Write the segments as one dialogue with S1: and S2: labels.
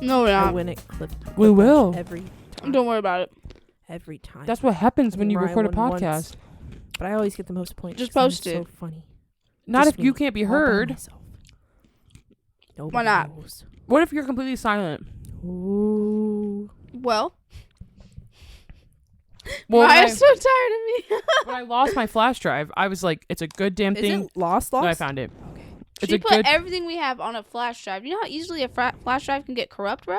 S1: No, we're
S2: I
S1: not.
S2: win it.
S3: We will.
S2: every time.
S1: Don't worry about it.
S2: Every time.
S3: That's what happens when you
S2: Mariah
S3: record a
S2: won once.
S3: podcast.
S2: But I always get the most points.
S1: Just
S2: 'cause I'm
S1: post it.
S2: So funny.
S3: Not
S2: Just
S3: if you
S2: me,
S3: can't be
S2: all by
S3: heard.
S2: myself. Nobody
S1: Why not?
S2: knows.
S3: What if you're completely silent?
S2: Ooh.
S1: Well,
S3: Well, when
S1: I'm
S3: I,
S1: so tired of me.
S3: when I lost my flash drive, I was like, it's a good damn
S2: Is
S3: thing.
S2: it lost?
S3: No, I found it.
S2: Okay.
S3: It's
S1: She
S3: a
S1: put
S3: good.
S1: everything we have on a flash drive. You know how easily a flash drive can get corrupt, bro?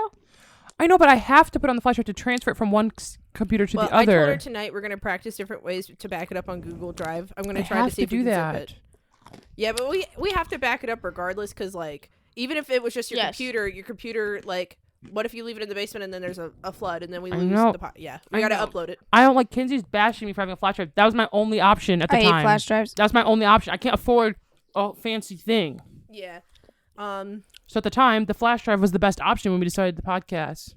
S3: I know, but I have to put on the flash drive to transfer it from one computer to
S2: Well,
S3: the other.
S2: I told her tonight we're gonna practice different ways to back it up on Google Drive. I'm gonna
S3: I
S2: try
S3: have
S2: to see
S3: to
S2: if we
S3: do
S2: can
S3: that.
S2: zip it. Yeah, but we have to back it up regardless, because like even if it was just your
S1: Yes.
S2: computer like. What if you leave it in the basement and then there's a flood and then we
S3: I
S2: lose
S3: know.
S2: the yeah,
S3: I
S2: we gotta
S3: know.
S2: upload it.
S3: I don't like Kinsey's bashing me for having a flash drive. That was my only option at the
S1: I
S3: time.
S1: hate flash drives.
S3: That was my only option. I can't afford a fancy thing.
S2: Yeah.
S3: So at the time, the flash drive was the best option when we decided the podcast.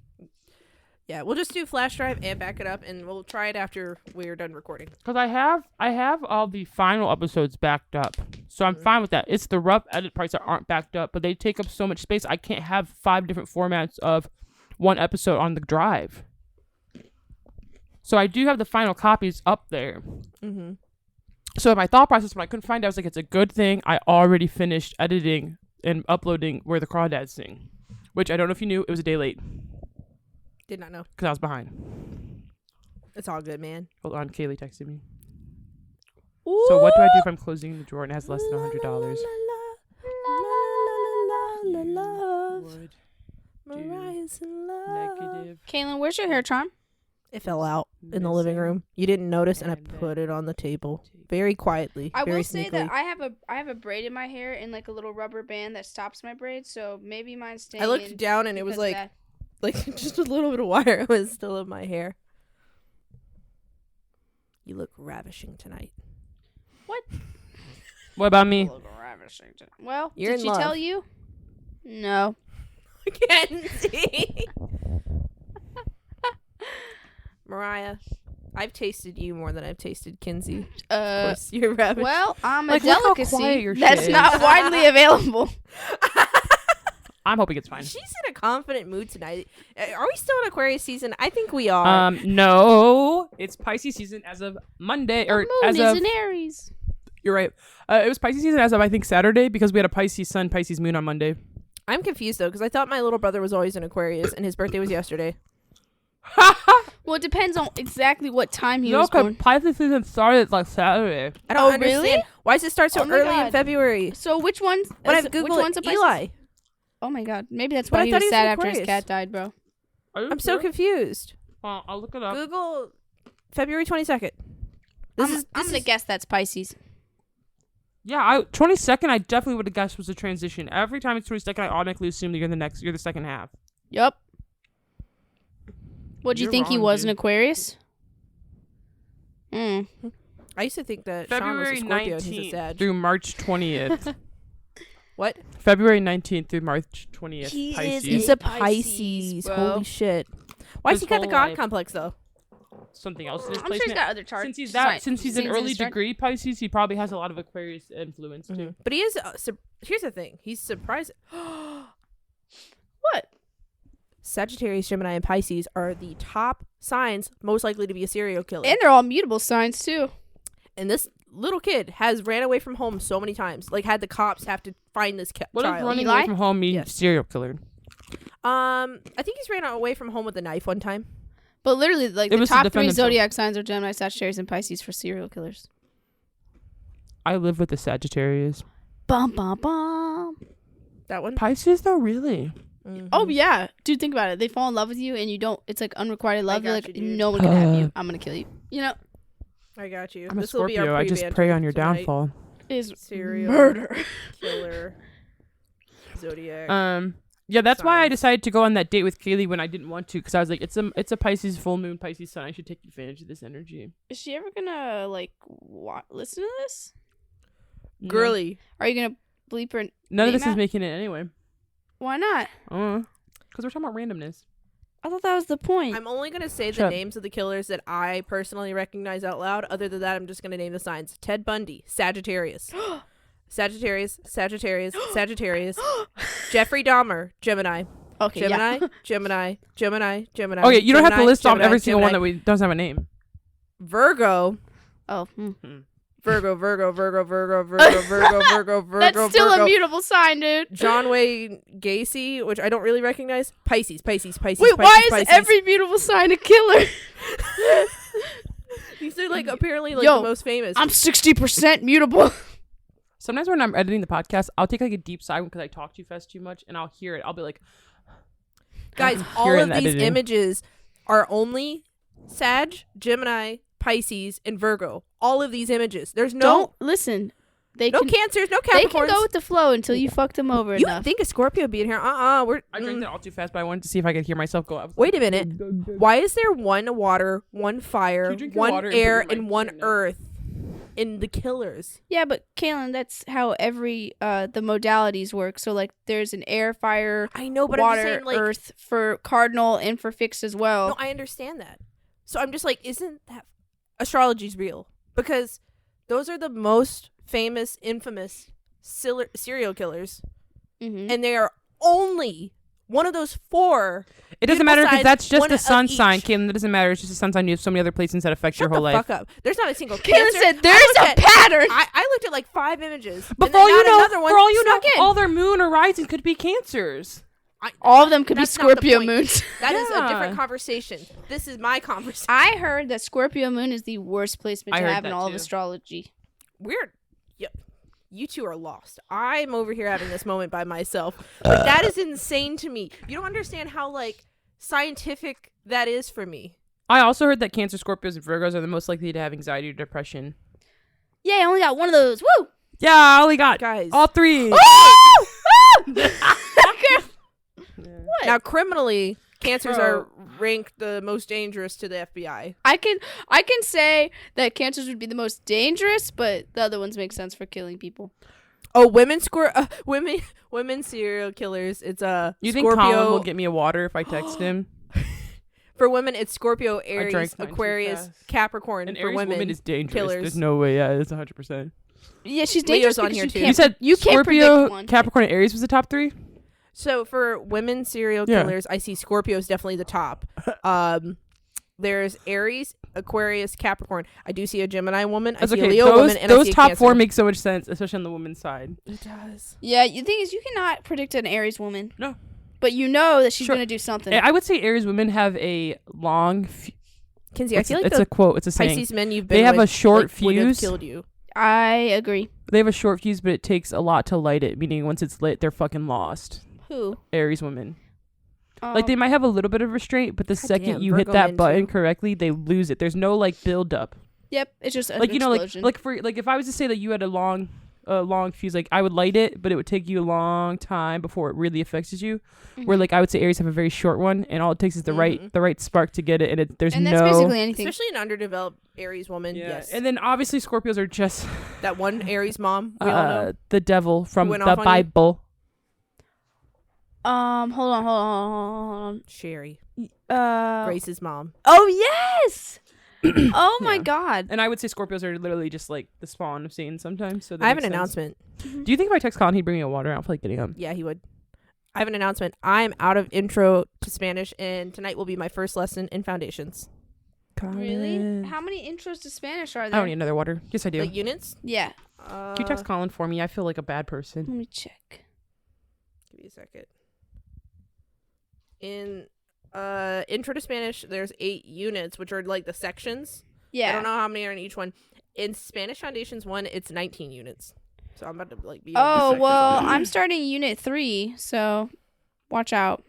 S2: Yeah, we'll just do flash drive and back it up, and we'll try it after we're done recording.
S3: Because I have all the final episodes backed up. So I'm fine with that. It's the rough edit parts that aren't backed up, but they take up so much space. I can't have 5 different formats of one episode on the drive. So I do have the final copies up there.
S2: Mm-hmm.
S3: So my thought process when I couldn't find it, I was like, it's a good thing I already finished editing and uploading Where the Crawdads Sing. Which I don't know if you knew, it was a day late.
S2: Did not know.
S3: Because I was behind.
S2: It's all good, man.
S3: Hold on, Kaylee texted me.
S2: Ooh.
S3: So what do I do if I'm closing the drawer and it has less than $100? Would
S2: Mariah's in love.
S3: negative.
S1: Kaylin, where's your hair charm?
S2: It fell out in the living room. You didn't notice, and I put it on the table very quietly.
S1: I
S2: very
S1: will say
S2: sneakily.
S1: that I have a braid in my hair and like a little rubber band that stops my braid, so maybe mine's staying.
S2: I looked
S1: in
S2: down and it was
S1: because of
S2: like
S1: that.
S2: like just a little bit of wire was still in my hair. You look ravishing tonight.
S3: What about me?
S1: Well,
S2: You're
S1: did
S2: in
S1: she tell
S2: love.
S1: you? No.
S2: Kenzie. Mariah, I've tasted you more than I've tasted Kinsey. Of course, you're ravishing.
S1: Well, I'm
S3: Like,
S1: a
S3: look how
S1: delicacy
S3: quiet your
S1: that's
S3: shit
S1: not
S3: is.
S1: widely available.
S3: I'm hoping it's fine.
S2: She's in a confident mood tonight. Are we still in Aquarius season? I think we are.
S3: No, it's Pisces season as of Monday, or
S1: Moon
S3: as
S1: is
S3: of.
S1: in Aries.
S3: You're right. It was Pisces season as of I think Saturday because we had a Pisces sun, Pisces moon on Monday.
S2: I'm confused though because I thought my little brother was always in Aquarius and his birthday was yesterday.
S1: Well, it depends on exactly what time he
S3: No,
S1: was born.
S3: Pisces season started like Saturday.
S2: I don't
S1: Oh,
S2: understand.
S1: really?
S2: Why does it start so
S1: Oh my
S2: early in
S1: God.
S2: February?
S1: So which one's?
S2: When I've
S1: which
S2: Googled
S1: one's a Pisces?
S2: Eli,
S1: Oh my God, maybe that's
S2: But
S1: why
S2: I
S1: he
S2: thought
S1: was
S2: he was
S1: sad
S2: in
S1: after his
S2: Aquarius.
S1: cat died, bro.
S2: I'm so confused.
S3: Well, I'll look it up.
S2: Google February 22nd.
S1: I'm gonna guess that's Pisces.
S3: Yeah, 22nd. I definitely would have guessed was a transition. Every time it's 22nd, I automatically assume that you're the second half.
S1: Yup. What do you
S3: You're
S1: think he
S3: wrong,
S1: was
S3: dude.
S1: an Aquarius?
S2: I used to think that
S3: February
S2: Sean was a Scorpio and he's a
S3: 19th
S2: Sag.
S3: through March 20th.
S2: What?
S3: February 19th through March 20th.
S1: He
S3: Pisces.
S1: is
S2: He's a
S1: Pisces,
S2: Pisces.
S1: bro.
S2: Holy shit. Why has
S3: His
S2: he got the
S3: whole
S2: God
S3: life.
S2: complex though?
S3: Something else in his
S1: I'm sure he's
S3: placement.
S1: got other charts.
S3: Since he's an
S1: Signs in
S3: early
S1: his chart.
S3: degree Pisces, he probably has a lot of Aquarius influence too.
S2: But he is. Here's the thing. He's surprising.
S1: What?
S2: Sagittarius, Gemini, and Pisces are the top signs most likely to be a serial killer.
S1: And they're all mutable signs too.
S2: And this little kid has ran away from home so many times. Like had the cops have to find this
S3: What does
S2: child.
S3: running
S1: Eli?
S3: away from home mean?
S2: Yes.
S3: Serial killer.
S2: I think he's ran away from home with a knife one time.
S1: But literally, like
S3: It
S1: the
S3: was to
S1: top
S3: defend
S1: 3
S3: himself.
S1: zodiac signs are Gemini, Sagittarius, and Pisces for serial killers.
S3: I live with the Sagittarius.
S1: Bum bum bum.
S2: That one.
S3: Pisces though, really?
S2: Mhm.
S1: Oh yeah, dude, think about it. They fall in love with you, and you don't. It's like unrequited love.
S2: got
S1: You're like,
S2: you, dude.
S1: no one can have you. I'm gonna kill you. You know,
S2: I got you.
S3: I'm a
S2: This will be our
S3: Scorpio. I just
S2: pre-banter
S3: pray on your
S2: tonight.
S3: downfall.
S1: is
S2: Serial
S1: murder.
S2: killer. Zodiac.
S3: Yeah, that's why I
S2: Signs.
S3: decided to go on that date with Kaylee when I didn't want to, because I was like, it's a Pisces full moon, Pisces sun. I should take advantage of this energy.
S1: Is she ever gonna like listen to this?
S3: No.
S2: Girly.
S1: Are you gonna bleep her?
S3: None of this
S1: name
S3: is
S1: out?
S3: making it anyway.
S1: Why not?
S3: Because we're talking about randomness.
S1: I thought that was the point.
S2: I'm only gonna say
S3: Shut
S2: the
S3: up.
S2: names of the killers that I personally recognize out loud. Other than that, I'm just gonna name the signs. Ted Bundy, Sagittarius. Sagittarius, Sagittarius, Sagittarius. Jeffrey Dahmer, Gemini.
S1: Okay,
S2: Gemini,
S1: yeah.
S2: Gemini, Gemini, Gemini.
S3: Okay, you don't have to
S2: Gemini,
S3: list off
S2: Gemini,
S3: every single one
S2: Gemini.
S3: that doesn't have a name.
S2: Virgo.
S1: Oh,
S2: Virgo, Virgo, Virgo, Virgo, Virgo, Virgo, Virgo, Virgo,
S1: that's still
S2: Virgo.
S1: a mutable sign, dude.
S2: John Wayne Gacy, which I don't really recognize. Pisces, Pisces, Pisces.
S1: Wait,
S2: Pisces,
S1: why is
S2: Pisces.
S1: every mutable sign a killer?
S2: These are like apparently like
S1: Yo,
S2: the most famous.
S1: I'm 60% mutable.
S3: Sometimes when I'm editing the podcast, I'll take like a deep sigh because I talk too fast too much, and I'll hear it. I'll be like,
S2: Guys,
S3: hear
S2: all
S3: it
S2: of
S3: in
S2: these
S3: editing.
S2: images are only Sag, Gemini, Pisces, and Virgo. All of these images. There's
S1: Don't listen. They
S2: no
S1: can
S2: Cancers, no
S1: they
S2: Capricorns.
S1: can go with the flow until you fuck them over
S2: You
S1: enough.
S2: would think a Scorpio would be in here. We're.
S3: I drank that all too fast, but I wanted to see if I could hear myself go. I was
S2: Wait
S3: like,
S2: a minute. Why is there one water, one fire,
S3: Can you drink your
S2: one
S3: water and put
S2: air,
S3: your mic
S2: and one
S3: in there?
S2: earth in the Killers?
S1: Yeah, but Kaylin, that's how every the modalities work. So like, there's an air, fire,
S2: I know, but
S1: water,
S2: I'm just saying, like,
S1: earth for cardinal and for fixed as well.
S2: no, I understand that. So I'm just like, isn't that astrology's real? Because those are the most famous, infamous serial killers,
S1: Mhm.
S2: and they are only one of those four.
S3: It doesn't
S2: Beautiful
S3: matter because
S2: signs,
S3: that's just
S2: one
S3: the
S2: of
S3: sun
S2: each.
S3: sign, Kim. That doesn't matter. It's just a sun sign. You have so many other placements that affect
S2: Shut
S3: your whole
S2: the
S3: life.
S2: fuck up. There's not a single
S1: Kaylin
S2: Cancer.
S1: said
S2: I
S1: there's
S2: looked
S1: a
S2: at-
S1: pattern.
S2: I looked at like 5 images.
S3: But
S2: and
S3: for all
S2: then
S3: you
S2: not
S3: know,
S2: another one
S3: for all you know,
S2: snuck in.
S3: all their moon or rising could be cancers.
S1: All of them could be
S2: That's not the
S1: Scorpio
S2: point.
S1: moons.
S2: That is a
S3: Yeah.
S2: different conversation. This is my conversation.
S1: I heard that Scorpio moon is the worst placement
S3: I
S1: to
S3: heard
S1: have in
S3: that
S1: all of
S3: too.
S1: astrology.
S2: Weird. Yep. You two are lost. I'm over here having this moment by myself. But that is insane to me. You don't understand how like scientific that is for me.
S3: I also heard that Cancer, Scorpios, and Virgos are the most likely to have anxiety or depression.
S1: Yeah, I only got one of those. Woo!
S3: Yeah, I only got
S2: Guys.
S3: all three.
S1: Okay. What?
S2: Now criminally, cancers
S3: Bro.
S2: are ranked the most dangerous to the FBI.
S1: I can say that cancers would be the most dangerous, but the other ones make sense for killing people.
S2: Oh, women serial killers. It's
S3: You think
S2: Scorpio.
S3: Colin will get me a water if I text him?
S2: For women, it's Scorpio,
S3: drank
S2: Aries,
S3: mine too
S2: Aquarius,
S3: fast.
S2: Capricorn.
S3: An
S2: For
S3: Aries
S2: women,
S3: woman is dangerous.
S2: killers.
S3: There's no way. Yeah, it's 100%.
S1: Yeah, she's
S2: Leo's
S1: dangerous
S2: on
S1: because
S2: here
S1: you
S2: too.
S1: can't.
S3: You said
S1: you can't predict
S3: Scorpio,
S1: one.
S3: Capricorn, and Aries was the top three?
S2: So for women serial
S3: Yeah.
S2: killers, I see Scorpio is definitely the top. There's Aries, Aquarius, Capricorn. I do see a Gemini woman. I
S3: That's
S2: see
S3: okay.
S2: a Leo
S3: those
S2: woman, and I
S3: those
S2: see a
S3: top
S2: Cancer.
S3: four make so much sense, especially on the woman's side.
S2: It does.
S1: Yeah, the thing is, you cannot predict an Aries woman.
S3: No.
S1: But you know that she's
S3: Sure.
S1: gonna do something.
S3: I would say Aries women have a long.
S2: Kinsey, I feel like
S3: it's
S2: the
S3: a quote. It's a saying.
S2: Pisces men you've been
S3: They have a
S2: with,
S3: short
S2: like, would have
S3: fuse.
S2: killed you.
S1: I agree.
S3: They have a short fuse, but it takes a lot to light it. Meaning, once it's lit, they're fucking lost.
S1: Who?
S3: Aries women. Like they might have a little bit of restraint, but the second
S2: damn,
S3: you hit
S2: Virgo
S3: that
S2: men,
S3: button
S2: too.
S3: correctly, they lose it. There's no like build up.
S1: Yep, it's just an
S3: Like you know,
S1: explosion.
S3: like if I was to say that you had a long fuse, like I would light it, but it would take you a long time before it really affects you. Where like I would say Aries have a very short one, and all it takes is the right spark to get it, and there's
S1: and
S3: no.
S1: that's basically anything.
S2: Especially an underdeveloped Aries woman.
S3: Yeah.
S2: Yes.
S3: And then obviously Scorpios are just
S2: that one Aries mom. We all know.
S3: the devil from
S2: went
S3: the
S2: off on you?
S3: Bible.
S1: Hold on.
S2: Sherry,
S1: Uh,
S2: Grace's mom.
S1: oh yes. Oh my
S3: Yeah.
S1: god.
S3: And I would say Scorpios are literally just like the spawn of Satan sometimes. So that
S2: I have an
S3: makes sense.
S2: announcement.
S3: Do you think if I text Colin, he'd bring me a water? I don't feel like getting him.
S2: Yeah, he would. I have an announcement. I'm out of intro to Spanish, and tonight will be my first lesson in foundations.
S1: Really? How many intros to Spanish are
S3: I
S1: there?
S3: don't need another water. Yes, I do.
S2: Like units?
S1: Yeah.
S3: Can you text Colin for me? I feel like a bad person.
S1: Let me check.
S2: Give me a second. In intro to Spanish, there's 8 units, which are like the sections.
S1: Yeah.
S2: I don't know how many are in each one. In Spanish Foundations 1, it's 19 units. So I'm about to like be. on the
S1: Oh
S2: sections
S1: well,
S2: already.
S1: I'm starting unit 3, so watch out.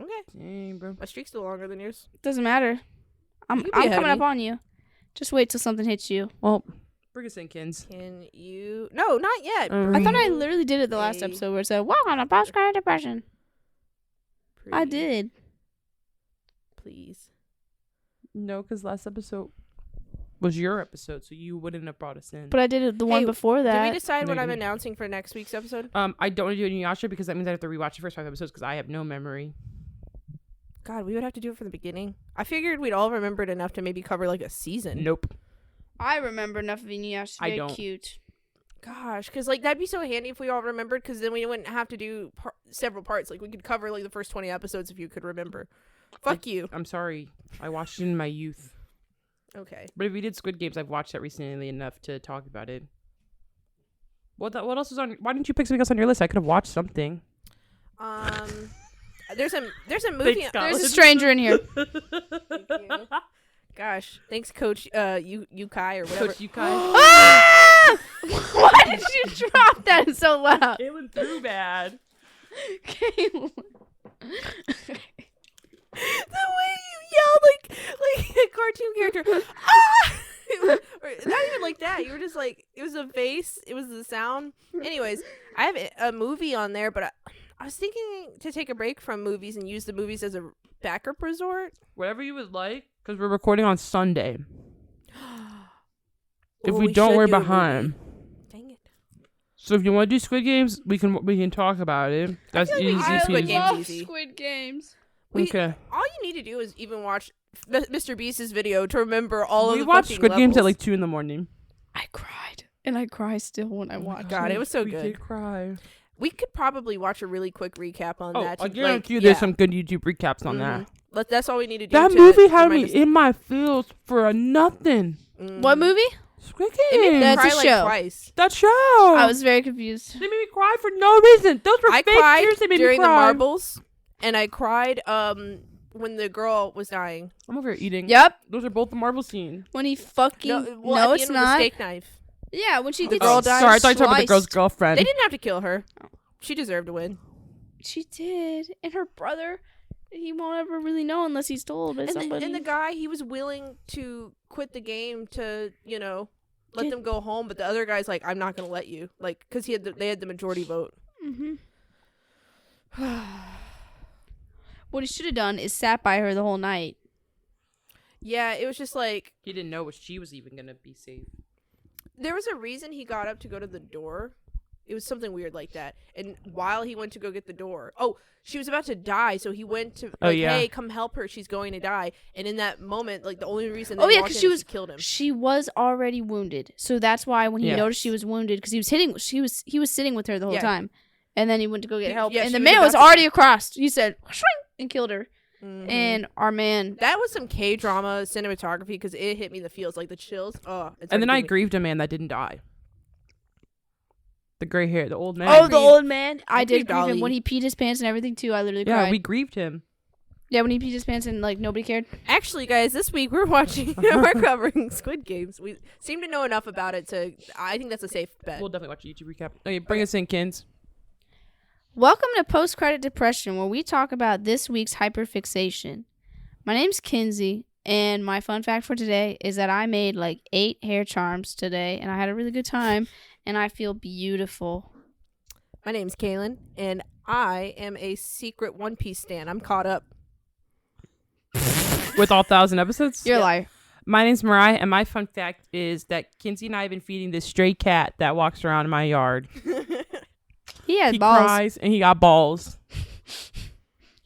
S2: Okay.
S3: Dang, bro.
S2: My streak's still longer than yours.
S1: Doesn't matter. I'm
S2: You can be ahead of
S1: coming up
S2: me.
S1: on you. Just wait till something hits you.
S3: Well, bring us in, Kins.
S2: Can you? No, not yet.
S1: I thought I literally did it the last episode where it said, "Welcome to postgrad depression." I
S2: Pretty,
S1: did.
S2: Please.
S3: No, because last episode was your episode, so you wouldn't have brought us in.
S1: But I did it the one
S2: Hey,
S1: before
S2: Did
S1: that.
S2: we decide
S3: No,
S2: what
S3: you
S2: I'm
S3: didn't.
S2: announcing for next week's episode?
S3: I don't want to do Inuyasha because that means I have to rewatch the first 5 episodes because I have no memory.
S2: God, we would have to do it from the beginning. I figured we'd all remembered enough to maybe cover like a season.
S3: Nope.
S1: I remember enough of Inuyasha to
S3: I
S1: be
S3: don't.
S1: cute.
S2: Gosh, because like that'd be so handy if we all remembered, because then we wouldn't have to do several parts. Like we could cover like the first 20 episodes if you could remember. Fuck you.
S3: I'm sorry. I watched it in my youth.
S2: Okay.
S3: But if we did Squid Games, I've watched that recently enough to talk about it. What else is on? Why didn't you pick something else on your list? I could have watched something.
S2: There's a movie.
S1: There's a stranger in here.
S2: Thank you. Gosh, thanks, Coach Yukai or whatever.
S3: Coach Yukai.
S1: Ah! Why did you drop that so loud?
S3: Caitlin threw bad.
S1: Caitlin.
S2: The way you yelled like a cartoon character. Ah! Or not even like that. You were just like, it was a bass. It was the sound. Anyways, I have a movie on there, but I was thinking to take a break from movies and use the movies as a backup resort.
S3: Whatever you would like, because we're recording on Sunday. If
S2: Well,
S3: we don't,
S2: should
S3: we're
S2: do a
S3: behind.
S2: movie. Dang it.
S3: So if you want to do Squid Games, we can talk about it. That's
S2: feel like we
S3: easy.
S2: should Squid
S3: peasy.
S2: Games
S1: love
S2: easy.
S1: Squid Games.
S3: Okay.
S2: All you need to do is even watch Mr. Beast's video to remember all of
S3: We
S2: the
S3: watched
S2: fucking
S3: Squid Games at
S2: levels.
S3: like 2 a.m.
S1: I cried. And I cry still when I watch
S2: God,
S1: it.
S2: it was so
S3: we
S2: good.
S3: did cry.
S2: We could probably watch a really quick recap on
S3: Oh,
S2: that.
S3: I
S2: to,
S3: guarantee you
S2: like,
S3: there's
S2: yeah.
S3: some good YouTube recaps on that.
S2: That's all we need to do.
S3: That
S2: to
S3: movie had me
S2: remind us-
S3: in my feels for nothing.
S1: What movie?
S3: Squid
S2: It made me
S3: Games.
S1: That's
S2: cry
S1: a
S2: like
S1: show.
S2: twice.
S3: That show.
S1: I was very confused.
S3: They made me cry for no reason. Those were
S2: I
S3: fake
S2: cried
S3: tears. They made
S2: during
S3: me
S2: the
S3: cry.
S2: marbles, and I cried when the girl was dying.
S3: I'm over here eating.
S1: Yep.
S3: Those are both the marble scene.
S1: When he fucking
S2: Well,
S1: no,
S2: at the
S1: it's
S2: end with the
S1: not.
S2: steak knife.
S1: Yeah, when she
S2: The
S1: gets
S2: girl died
S3: Sorry, I thought you were talking about the girl's
S1: sliced.
S3: girlfriend.
S2: They didn't have to kill her. She deserved to win.
S1: She did, and her brother, he won't ever really know unless he's told by somebody.
S2: And the guy, he was willing to quit the game to, let them go home, but the other guy's like, I'm not gonna let you, like, because they had the majority vote.
S1: What he should have done is sat by her the whole night.
S2: Yeah, it was just like
S3: He didn't know she was even gonna be safe.
S2: there was a reason he got up to go to the door. It was something weird like that. And while he went to go get the door, she was about to die, so he went to hey, come help her, she's going to die. And in that moment, like the only reason they walked in is to killed him.
S1: She was already wounded, so that's why when he
S3: Yeah.
S1: noticed she was wounded, because he was sitting with her the whole
S2: Yeah.
S1: time, and then he went to go get help,
S2: yeah,
S1: and
S2: she
S1: the
S2: was
S1: man
S2: about
S1: was
S2: to-
S1: already across. He said, "Shrink," and killed her.
S2: Mhm.
S1: And our man,
S2: That was some K-drama cinematography because it hit me in the feels, like the chills.
S3: And then I grieved a man that didn't die. The gray hair, the old man.
S1: the old man, I did
S2: grieved
S1: grieve him
S2: Ali.
S1: when he peed his pants and everything too. I literally
S3: Yeah,
S1: cried.
S3: we grieved him.
S1: Yeah, when he peed his pants and like nobody cared.
S2: Actually, guys, this week we're watching, we're covering Squid Games. We seem to know enough about it to, I think that's a safe bet.
S3: We'll definitely watch a YouTube recap. Okay, bring us in, Kins.
S1: Welcome to Post Credit Depression, where we talk about this week's hyperfixation. My name's Kinsey, and my fun fact for today is that I made like 8 hair charms today, and I had a really good time, and I feel beautiful.
S2: My name's Kaylin, and I am a secret One Piece stan. I'm caught up.
S3: With all 1,000 episodes?
S1: You're a liar.
S3: My name's Mariah, and my fun fact is that Kinsey and I have been feeding this stray cat that walks around in my yard.
S1: He has
S3: He
S1: balls.
S3: cries, and he got balls.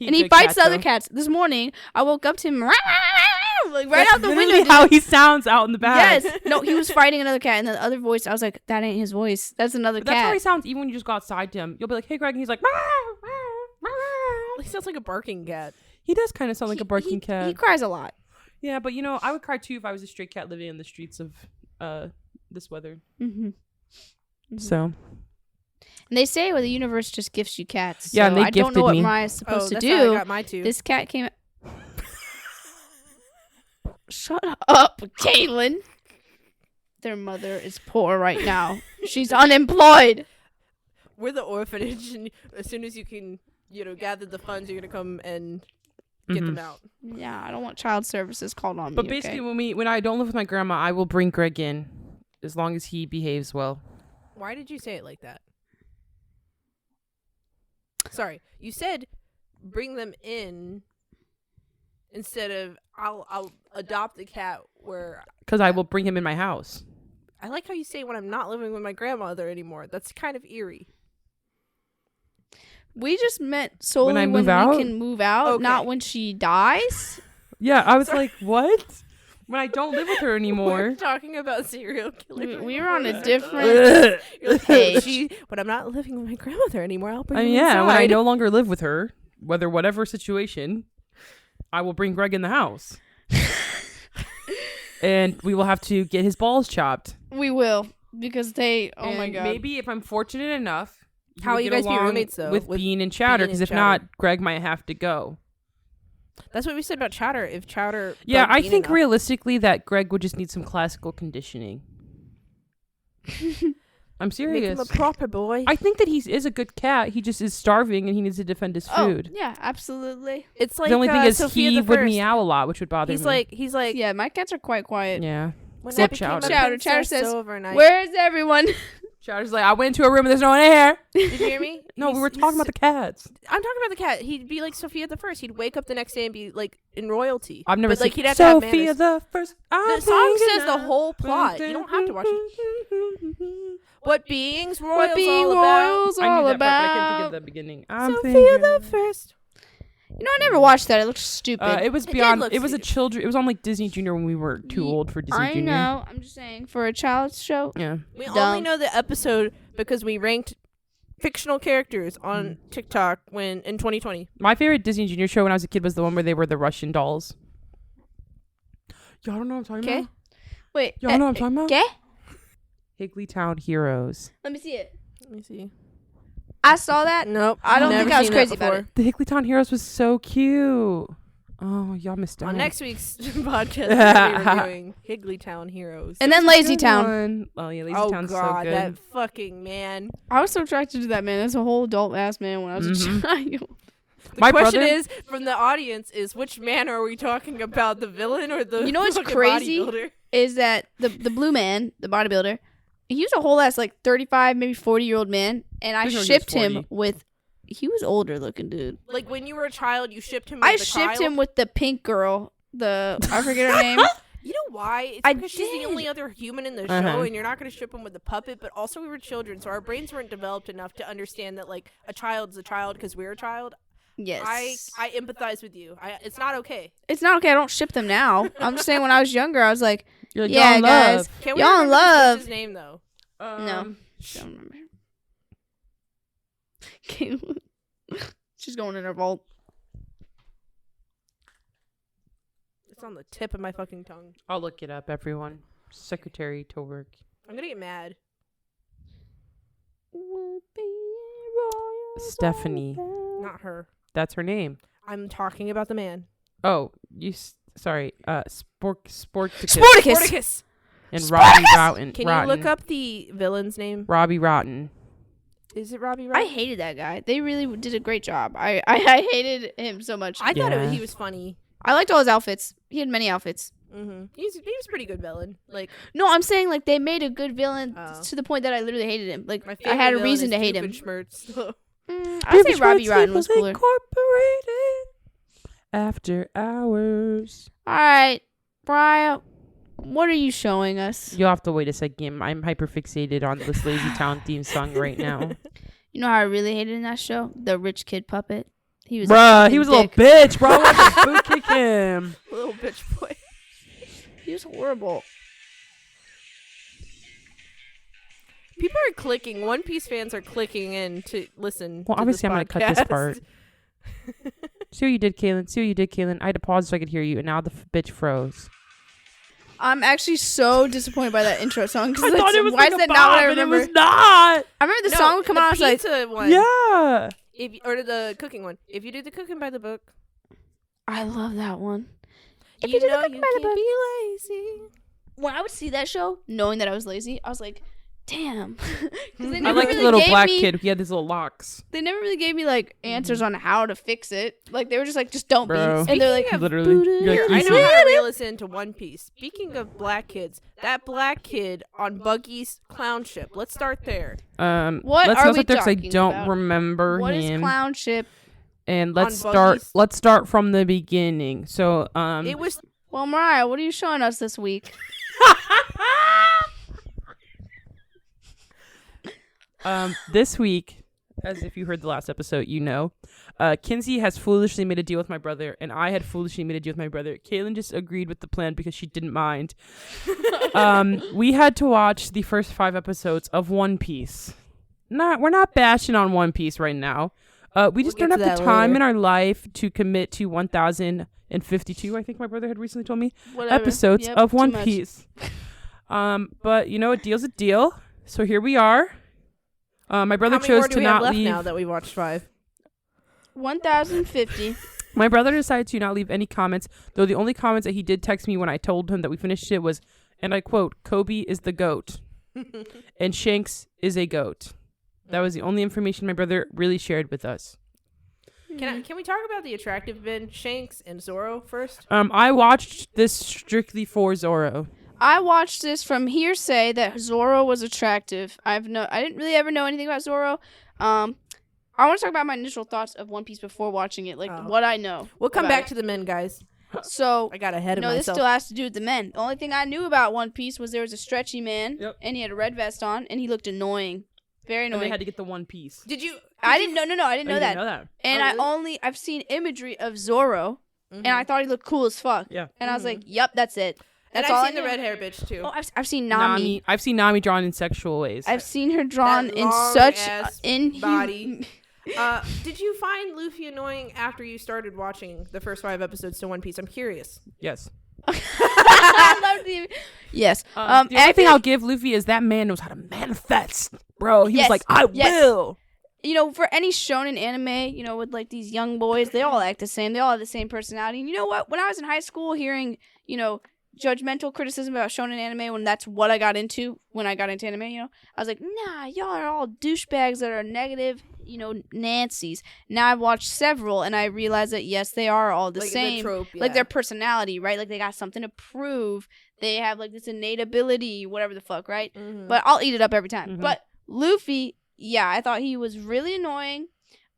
S1: And he
S3: good
S1: bites
S3: cat,
S1: the other
S3: though.
S1: cats. This morning, I woke up to him like right
S3: That's
S1: out the
S3: literally
S1: window.
S3: how he sounds out in the back.
S1: Yes. No, he was fighting another cat, and the other voice, I was like, that ain't his voice. That's another
S3: But that's how
S1: cat.
S3: he sounds even when you just go outside to him. You'll be like, hey, Greg, and he's like,
S2: He sounds like a barking cat.
S3: he does kind of sound like a barking
S1: he,
S3: cat.
S1: He cries a lot.
S3: Yeah, but I would cry too if I was a stray cat living in the streets of this weather.
S1: Mm-hmm.
S3: So
S1: And they say, well, the universe just gifts you cats.
S3: Yeah,
S1: so
S3: and they
S1: I don't know
S3: gifted
S1: what
S3: me.
S1: Mariah's supposed to
S2: that's how I
S1: do.
S2: got my two.
S1: This cat came. Shut up, Caitlin. Their mother is poor right now. She's unemployed.
S2: We're the orphanage, and as soon as you can, gather the funds, you're gonna come and get them out.
S1: Yeah, I don't want child services called on
S3: But
S1: me.
S3: basically,
S1: okay?
S3: when I don't live with my grandma, I will bring Greg in, as long as he behaves well.
S2: Why did you say it like that? Sorry, you said bring them in instead of I'll adopt the cat. Where
S3: Because I will bring him in my house.
S2: I like how you say when I'm not living with my grandmother anymore. That's kind of eerie.
S1: We just meant solely when
S3: move out?
S1: we can move out,
S2: Okay.
S1: not when she dies.
S3: Yeah, I was like, what? when I don't live with her
S2: We're
S3: anymore.
S2: talking about serial killers.
S1: We were on a different
S2: You're like,
S1: page.
S2: but I'm not living with my grandmother anymore. I'll bring
S3: I
S2: him
S3: mean, yeah, when I
S2: inside.
S3: no longer live with her, whatever situation, I will bring Greg in the house. And we will have to get his balls chopped.
S1: We will, because they. Oh my
S3: And
S1: god.
S3: Maybe if I'm fortunate enough, he
S2: How
S3: would
S2: will you
S3: get
S2: guys be
S3: along
S2: roommates, though,
S3: with
S2: with
S3: Bean and Chowder?
S2: Bean
S3: Because
S2: and
S3: if
S2: Chowder?
S3: not, Greg might have to go.
S2: That's what we said about Chowder. If Chowder,
S3: Yeah,
S2: bugged
S3: I
S2: Bean
S3: think
S2: enough-
S3: realistically that Greg would just need some classical conditioning. I'm
S2: make
S3: serious.
S2: him a proper boy.
S3: I think that he is a good cat. He just is starving and he needs to defend his food.
S1: Oh, yeah, absolutely.
S2: It's like
S3: the only thing is
S2: Sophia
S3: he
S2: the
S3: would
S2: First.
S3: meow a lot, which would bother
S2: He's
S3: me.
S2: like,
S1: Yeah, my cats are quite quiet.
S3: Yeah.
S2: when
S3: Except
S2: I became
S3: Chowder.
S2: a
S1: Chowder
S2: princess
S1: says,
S2: overnight.
S1: Where's everyone?
S3: Chowder's like, I went into a room and there's no one in here.
S2: Did you hear me?
S3: No, we were talking about the cats.
S2: I'm talking about the cat. He'd be like Sophia the First. He'd wake up the next day and be like in royalty.
S3: I've never
S2: but, like
S3: seen
S2: he'd have to have
S3: Sophia
S2: manners.
S3: the First.
S2: The song says the whole plot. You don't have to watch it. What being's royals
S1: What being
S2: all about?
S1: royals
S3: I knew
S1: all
S3: that part, but I couldn't think
S1: about?
S3: of the beginning. I'm
S2: Sophia
S3: thinking-
S2: the First.
S1: You know, I never watched that. It looked stupid.
S3: It was
S2: It did
S3: beyond.
S2: look
S3: It was a
S2: stupid.
S3: children. It was on like Disney Junior when we were too old for Disney
S1: I
S3: Junior.
S1: know. I'm just saying, for a child's show.
S3: Yeah.
S2: We
S1: Dumb.
S2: only know the episode because we ranked fictional characters on TikTok in 2020.
S3: My favorite Disney Junior show when I was a kid was the one where they were the Russian dolls. Y'all don't know what I'm talking
S2: Okay.
S3: about?
S1: Wait.
S3: Y'all know what I'm talking about?
S1: Okay.
S3: Higglytown Heroes.
S1: Let me see it.
S2: Let me see.
S1: I saw that.
S2: Nope.
S1: I don't
S2: never
S1: think I was
S2: seen
S1: crazy
S2: that
S1: about
S2: before.
S1: it.
S3: The Higglytown Heroes was so cute. Oh, y'all missed out.
S2: On next week's podcast, we're going to be reviewing Higglytown Heroes.
S1: And then Lazy Town.
S3: Oh yeah, Lazy
S2: Oh
S3: Town's
S2: god,
S3: so good.
S2: that fucking man.
S1: I was so attracted to that man. That's a whole adult ass man when I was a
S3: Mhm.
S1: child.
S2: The
S3: My
S2: question
S3: brother-
S2: is from the audience is which man are we talking about, the villain or the
S1: You know what's
S2: fucking
S1: crazy?
S2: bodybuilder?
S1: Is that the blue man, the bodybuilder? He was a whole ass like 35, maybe 40-year-old man, and I
S3: I think he was
S1: shipped him
S3: 40.
S1: with. He was older looking dude.
S2: Like when you were a child, you shipped him with
S1: I
S2: the
S1: shipped
S2: child?
S1: him with the pink girl. I forget her name.
S2: You know why? It's
S1: I
S2: because she's the
S1: did.
S2: only other human in the
S3: Uh-huh.
S2: show, and you're not going to ship him with the puppet. But also, we were children, so our brains weren't developed enough to understand that like a child's a child because we're a child.
S1: Yes.
S2: I empathize with you. It's not okay.
S1: It's not okay. I don't ship them now. I'm just saying when I was younger, I was like,
S3: You're like,
S1: yeah,
S3: y'all in
S1: guys.
S3: love.
S2: Can we
S1: Y'all in
S2: remember this
S1: love.
S2: bitch's name though?
S1: No. Don't remember. She's going in her vault.
S2: It's on the tip of my fucking tongue.
S3: I'll look it up, everyone. Secretary to work.
S2: I'm gonna get mad.
S3: Stephanie.
S2: Not her.
S3: That's her name.
S2: I'm talking about the man.
S3: Oh, sorry. Sporticus.
S2: Sporticus.
S3: And Robbie Rotten.
S2: Can you look up the villain's name?
S3: Robbie Rotten.
S2: Is it Robbie?
S1: I
S2: Rotten?
S1: hated that guy. They really did a great job. I hated him so much.
S2: I thought
S3: Yeah.
S2: he was funny.
S1: I liked all his outfits. He had many outfits.
S2: Mm-hmm. He was pretty good villain. Like
S1: No, I'm saying like they made a good villain
S2: Oh.
S1: to the point that I literally hated him. Like
S2: my
S1: I
S2: favorite
S1: had a
S2: villain
S1: reason
S2: is
S1: to hate him.
S2: Doofenshmirtz.
S1: I'd say Robbie Rotten was cooler.
S3: Incorporated. After hours.
S1: All right, Mariah, what are you showing us?
S3: You'll have to wait a second. I'm hyperfixated on this Lazy Town theme song right now.
S1: You know how I really hated in that show? The rich kid puppet. He was
S3: Bruh,
S1: a
S3: he was a
S1: fucking
S3: little
S1: dick.
S3: bitch, bro. I wanted to food kick him.
S2: Little bitch boy.
S1: He was horrible.
S2: People are clicking. One Piece fans are clicking in to listen.
S3: Well,
S2: to
S3: obviously,
S2: this
S3: I'm going to cut this
S2: podcast.
S3: part. See what you did, Kaylin. See what you did, Kaylin. I had to pause so I could hear you, and now the bitch froze.
S1: I'm actually so disappointed by that intro song.
S3: I thought it was
S1: why
S3: like
S1: is
S3: a
S1: that
S3: bop,
S1: not what I
S3: and it
S1: remember?
S3: was not.
S1: I remember the
S2: No,
S1: song would come
S2: the
S1: on. I was like,
S2: pizza one.
S3: Yeah.
S2: Or the cooking one. If you do the cooking by the book,
S1: I love that one. If
S2: you
S1: you do the
S2: know
S1: cooking
S2: you
S1: by the
S2: can't
S1: book.
S2: be lazy.
S1: When I would see that show, knowing that I was lazy, I was like, damn. 'Cause they
S3: I
S1: never
S3: like
S1: really
S3: the little
S1: gave
S3: black
S1: me-
S3: kid. He had his little locks.
S1: They never really gave me like answers on how to fix it. Like they were just like, just don't
S3: Bro.
S1: be. And they're like,
S2: Speaking of
S3: Literally. You're
S2: Here,
S3: like,
S2: I
S3: easy.
S2: know how to reel us into One Piece. Speaking of black kids, that black kid on Buggy's clown ship. Let's start there.
S1: What
S3: let's
S1: are
S3: not
S1: we
S3: sit there 'cause I
S1: talking
S3: don't
S1: about?
S3: remember
S1: what is
S3: him.
S1: clown ship?
S3: And
S2: On
S3: let's start.
S2: Buggy's?
S3: Let's start from the beginning. So
S2: It was
S1: Well, Mariah, what are you showing us this week?
S3: this week as if you heard the last episode, you know, Kinsey has foolishly made a deal with my brother, and I had foolishly made a deal with my brother. Kaylin just agreed with the plan because she didn't mind. We had to watch the first 5 episodes of One Piece. We're not bashing on One Piece right now. We just don't have the time in our life to commit to 1,052, I think my brother had recently told me, episodes of One Piece. But you know, a deal's a deal. So here we are. My brother chose to not leave.
S2: Now that we watched 5,
S1: 1,050.
S3: My brother decided to not leave any comments, though the only comments that he did text me when I told him that we finished it was, and I quote, "Kobe is the GOAT," and "Shanks is a GOAT." That was the only information my brother really shared with us.
S2: Can we talk about the attractive men, Shanks and Zoro, first?
S3: I watched this strictly for Zoro.
S1: I watched this from hearsay that Zoro was attractive. I didn't really ever know anything about Zoro. I want to talk about my initial thoughts of One Piece before watching it, what I know.
S2: We'll come back to the men, guys.
S1: So
S2: I got ahead of myself.
S1: No, this still has to do with the men. The only thing I knew about One Piece was there was a stretchy man, and he had a red vest on, and he looked annoying. Very annoying.
S3: And they had to get the One Piece.
S1: I didn't know. No, I didn't know that. And
S2: really?
S1: I've seen imagery of Zoro, and I thought he looked cool as fuck.
S3: Yeah.
S1: And I was like, yep, that's it.
S2: That's
S1: all
S2: I've seen the red hair bitch too.
S1: Oh, I've seen Nami.
S3: I've seen Nami drawn in sexual ways.
S1: I've seen her drawn
S2: That
S1: in
S2: long
S1: such
S2: ass body. Did you find Luffy annoying after you started watching the first 5 episodes to One Piece? I'm curious.
S3: Yes.
S1: I love the. Yes.
S3: The only thing I'll give Luffy is that man knows how to manifest, bro. He was like, I will.
S1: You know, for any shonen anime, you know, with like these young boys, they all act the same. They all have the same personality. And you know what? When I was in high school, hearing, you know, judgmental criticism about shonen anime, when that's what I got into when I got into anime, you know, I was like, nah, y'all are all douchebags that are negative, you know, Nancy's. Now I've watched several, and I realize that yes, they are all the same.
S2: The trope,
S1: like their personality, right? Like they got something to prove. They have like this innate ability, whatever the fuck, right?
S2: Mm-hmm.
S1: But I'll eat it up every time. But Luffy, yeah, I thought he was really annoying.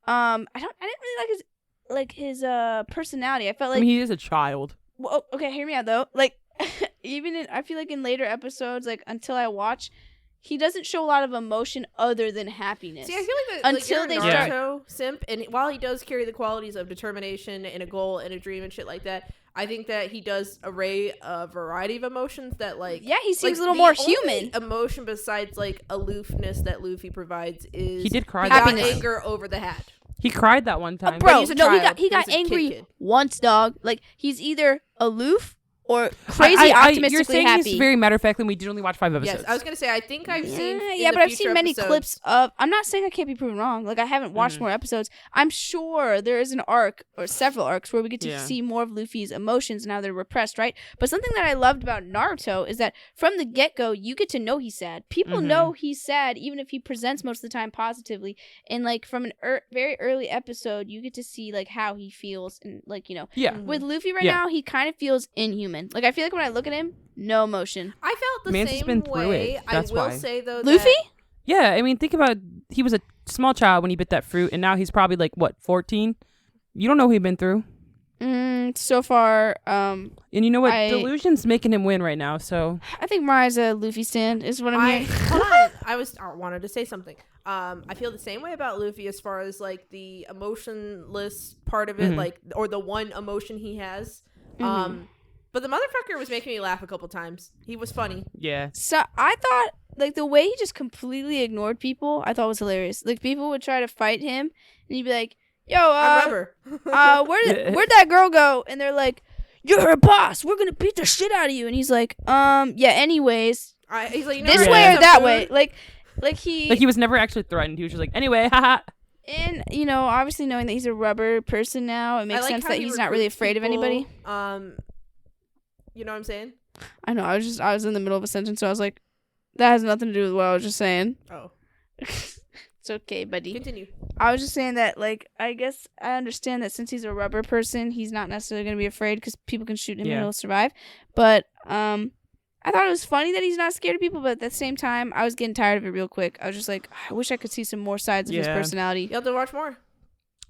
S1: I didn't really like his personality. I felt like
S3: he is a child.
S1: Well, okay, hear me out though. Like I feel like in later episodes, like until I watch, he doesn't show a lot of emotion other than happiness.
S2: See, I feel like
S1: until they
S2: start
S1: start
S2: simp, and while he does carry the qualities of determination and a goal and a dream and shit like that, I think that he does array a variety of emotions that
S1: he seems a little more human.
S2: Emotion besides like aloofness that Luffy provides is
S3: he did cry.
S2: He got anger over the hat.
S3: He cried that one time.
S1: Bro, he got angry once, dog. Like he's either aloof or crazy optimistically
S3: you're saying
S1: happy.
S3: He's very matter of factly. We did only watch 5 episodes.
S2: Yes, I was gonna say I think I've seen.
S1: But I've seen many clips of. I'm not saying I can't be proven wrong. Like I haven't watched more episodes. I'm sure there is an arc or several arcs where we get to see more of Luffy's emotions and how they're repressed, right? But something that I loved about Naruto is that from the get-go, you get to know he's sad. People know he's sad, even if he presents most of the time positively. And like from an very early episode, you get to see like how he feels, and like you know, with Luffy right now, he kind of feels inhuman. Like I feel like when I look at him, no emotion.
S2: I felt the
S3: Man's
S2: same
S3: been through
S2: way.
S3: it. That's
S2: I will
S3: why.
S2: say though,
S1: Luffy?
S3: Yeah, I mean, think about it. He was a small child when he bit that fruit, and now he's probably like what, 14? You don't know who he's been through.
S1: So far,
S3: and you know what? Delusion's making him win right now. So
S1: I think Mariah's a Luffy stand is what I'm hearing.
S2: Hold on. I wanted to say something. I feel the same way about Luffy as far as like the emotionless part of it, like or the one emotion he has. But the motherfucker was making me laugh a couple times. He was funny.
S3: Yeah.
S1: So I thought like the way he just completely ignored people, I thought was hilarious. Like people would try to fight him, and he'd be like, "Yo,
S2: I'm rubber.
S1: where'd that girl go?" And they're like, "You're her boss. We're gonna beat the shit out of you." And he's like, yeah. Anyways,
S2: he's like,
S1: this way or that way. Like
S3: he was never actually threatened. He was just like, anyway, haha.
S1: And you know, obviously knowing that he's a rubber person now, it makes sense that he's not really afraid of anybody.
S2: You know what I'm saying?
S1: I know. I was in the middle of a sentence, so I was like, that has nothing to do with what I was just saying.
S2: Oh.
S1: It's okay, buddy.
S2: Continue.
S1: I was just saying that, like, I guess I understand that since he's a rubber person, he's not necessarily going to be afraid because people can shoot him and he'll survive. But I thought it was funny that he's not scared of people, but at the same time, I was getting tired of it real quick. I was just like, I wish I could see some more sides of his personality.
S2: You'll have to watch more.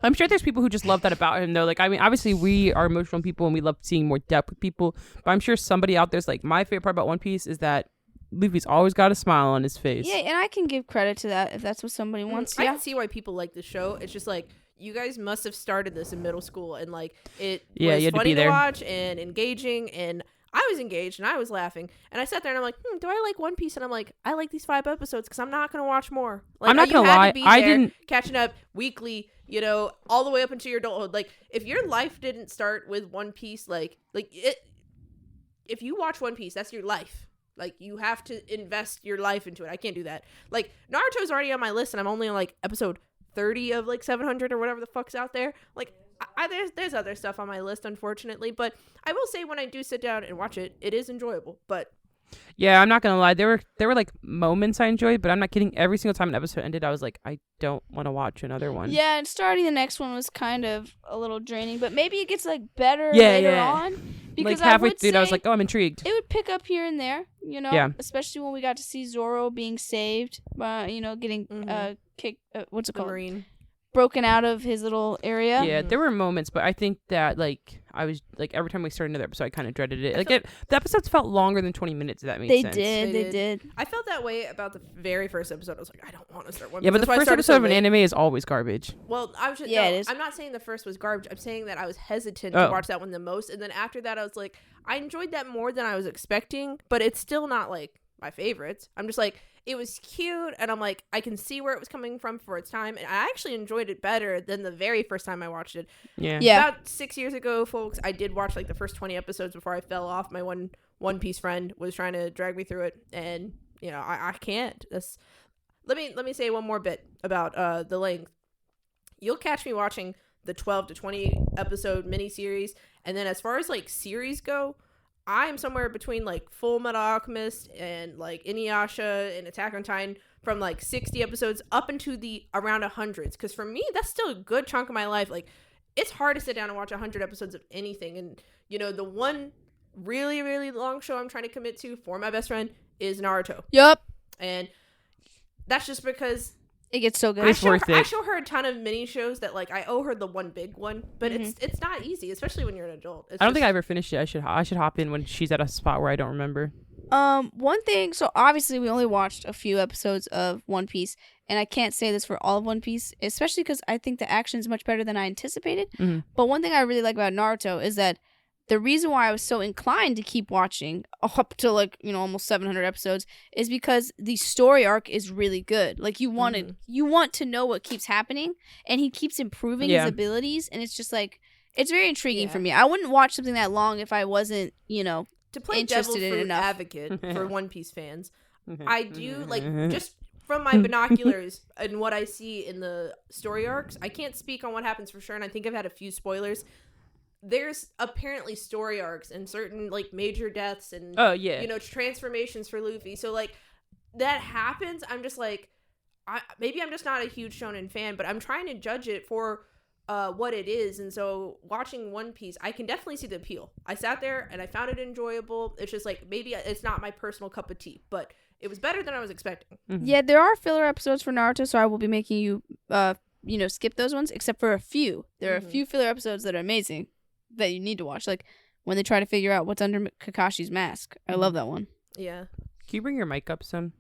S3: I'm sure there's people who just love that about him, though. Like, I mean, obviously, we are emotional people and we love seeing more depth with people. But I'm sure somebody out there's like, my favorite part about One Piece is that Luffy's always got a smile on his face.
S1: Yeah, and I can give credit to that if that's what somebody wants.
S2: I
S1: Yeah.
S2: can see why people like the show. It's just like, you guys must have started this in middle school, and like it
S3: Yeah, you
S2: was
S3: had to
S2: funny
S3: be
S2: to
S3: there.
S2: watch and engaging, and I was engaged and I was laughing, and I sat there and I'm like, do I like One Piece? And I'm like, I like these 5 episodes because I'm not gonna watch more. Like,
S3: I'm not
S2: you
S3: gonna
S2: had to
S3: lie,
S2: be
S3: I
S2: there,
S3: didn't-
S2: catching up weekly, you know, all the way up into your adulthood. Like, if your life didn't start with One Piece, like it, if you watch One Piece, that's your life. Like, you have to invest your life into it. I can't do that. Like, Naruto's already on my list, and I'm only on like episode 30 of like 700 or whatever the fuck's out there. Like, there's other stuff on my list, unfortunately, but I will say when I do sit down and watch it, it is enjoyable. But
S3: Yeah, I'm not gonna lie. There were like moments I enjoyed, but I'm not kidding. Every single time an episode ended, I was like, I don't want to watch another one.
S1: Yeah, and starting the next one was kind of a little draining, but maybe it gets like better
S3: Yeah,
S1: later
S3: yeah.
S1: on. Because
S3: Like halfway
S1: I would
S3: through, I was
S1: say
S3: like, oh, I'm intrigued.
S1: it would pick up here and there, you know.
S3: Yeah.
S1: Especially when we got to see Zoro being saved by, you know, getting kicked. What's it
S2: the
S1: called?
S2: Marine.
S1: Broken out of his little area.
S3: Yeah, there were moments, but I think that like I was like every time we started another episode, I kind of dreaded it. Like the episodes felt longer than 20 minutes. If that made
S1: They
S3: sense.
S1: did.
S2: They I felt that way about the very first episode. I was like, I don't want to start One Piece.
S3: Yeah, but the
S2: That's why I
S3: first
S2: started
S3: episode
S2: so
S3: of an
S2: late.
S3: anime is always garbage.
S2: Well, I was just,
S1: Yeah,
S2: no,
S1: it is.
S2: I'm not saying the first was garbage. I'm saying that I was hesitant to
S3: Oh.
S2: watch that one the most, and then after that, I was like, I enjoyed that more than I was expecting, but it's still not like my favorites. I'm just like, it was cute, and I'm like, I can see where it was coming from for its time, and I actually enjoyed it better than the very first time I watched it.
S3: Yeah.
S1: Yeah.
S2: About 6 years ago, folks, I did watch like the first 20 episodes before I fell off. My One Piece friend was trying to drag me through it, and you know, I can't. That's let me say one more bit about the length. You'll catch me watching the 12 to 20 episode miniseries, and then as far as like series go, I am somewhere between like Full Metal Alchemist and like Inuyasha and Attack on Titan, from like 60 episodes up into the around 100s, because for me that's still a good chunk of my life. Like, it's hard to sit down and watch 100 episodes of anything, and you know, the one really, really long show I'm trying to commit to for my best friend is Naruto,
S1: Yup.
S2: and that's just because
S1: It gets so good.
S3: It's worth it.
S2: I show her a ton of mini shows that like I owe her the one big one, but
S1: Mm-hmm.
S2: it's not easy, especially when you're an adult. It's
S3: I don't think
S2: just-
S3: I ever finished it. I should hop in when she's at a spot where I don't remember.
S1: One thing, so obviously we only watched a few episodes of One Piece, and I can't say this for all of One Piece, especially because I think the action is much better than I anticipated.
S3: Mhm.
S1: But one thing I really like about Naruto is that the reason why I was so inclined to keep watching up to like, you know, almost 700 episodes is because the story arc is really good. Like, you want to know what keeps happening, and he keeps improving
S3: Yeah.
S1: his abilities, and it's just like, it's very intriguing
S2: Yeah.
S1: for me. I wouldn't watch something that long if I wasn't, you know,
S2: to play
S1: interested
S2: devil
S1: in
S2: fruit
S1: enough.
S2: advocate for One Piece fans.
S3: Mm-hmm.
S2: I do like, just from my binoculars and what I see in the story arcs. I can't speak on what happens for sure, and I think I've had a few spoilers. There's apparently story arcs and certain like major deaths and
S3: Oh yeah.
S2: you know, transformations for Luffy. So like that happens. I'm just like, maybe I'm just not a huge shonen fan, but I'm trying to judge it for what it is. And so watching One Piece, I can definitely see the appeal. I sat there and I found it enjoyable. It's just like, maybe it's not my personal cup of tea, but it was better than I was expecting.
S3: Mhm.
S1: Yeah, there are filler episodes for Naruto, so I will be making you, you know, skip those ones, except for a few. There are a few filler episodes that are amazing that you need to watch, like when they try to figure out what's under Kakashi's mask. I love that one.
S2: Yeah.
S3: Can you bring your mic up some?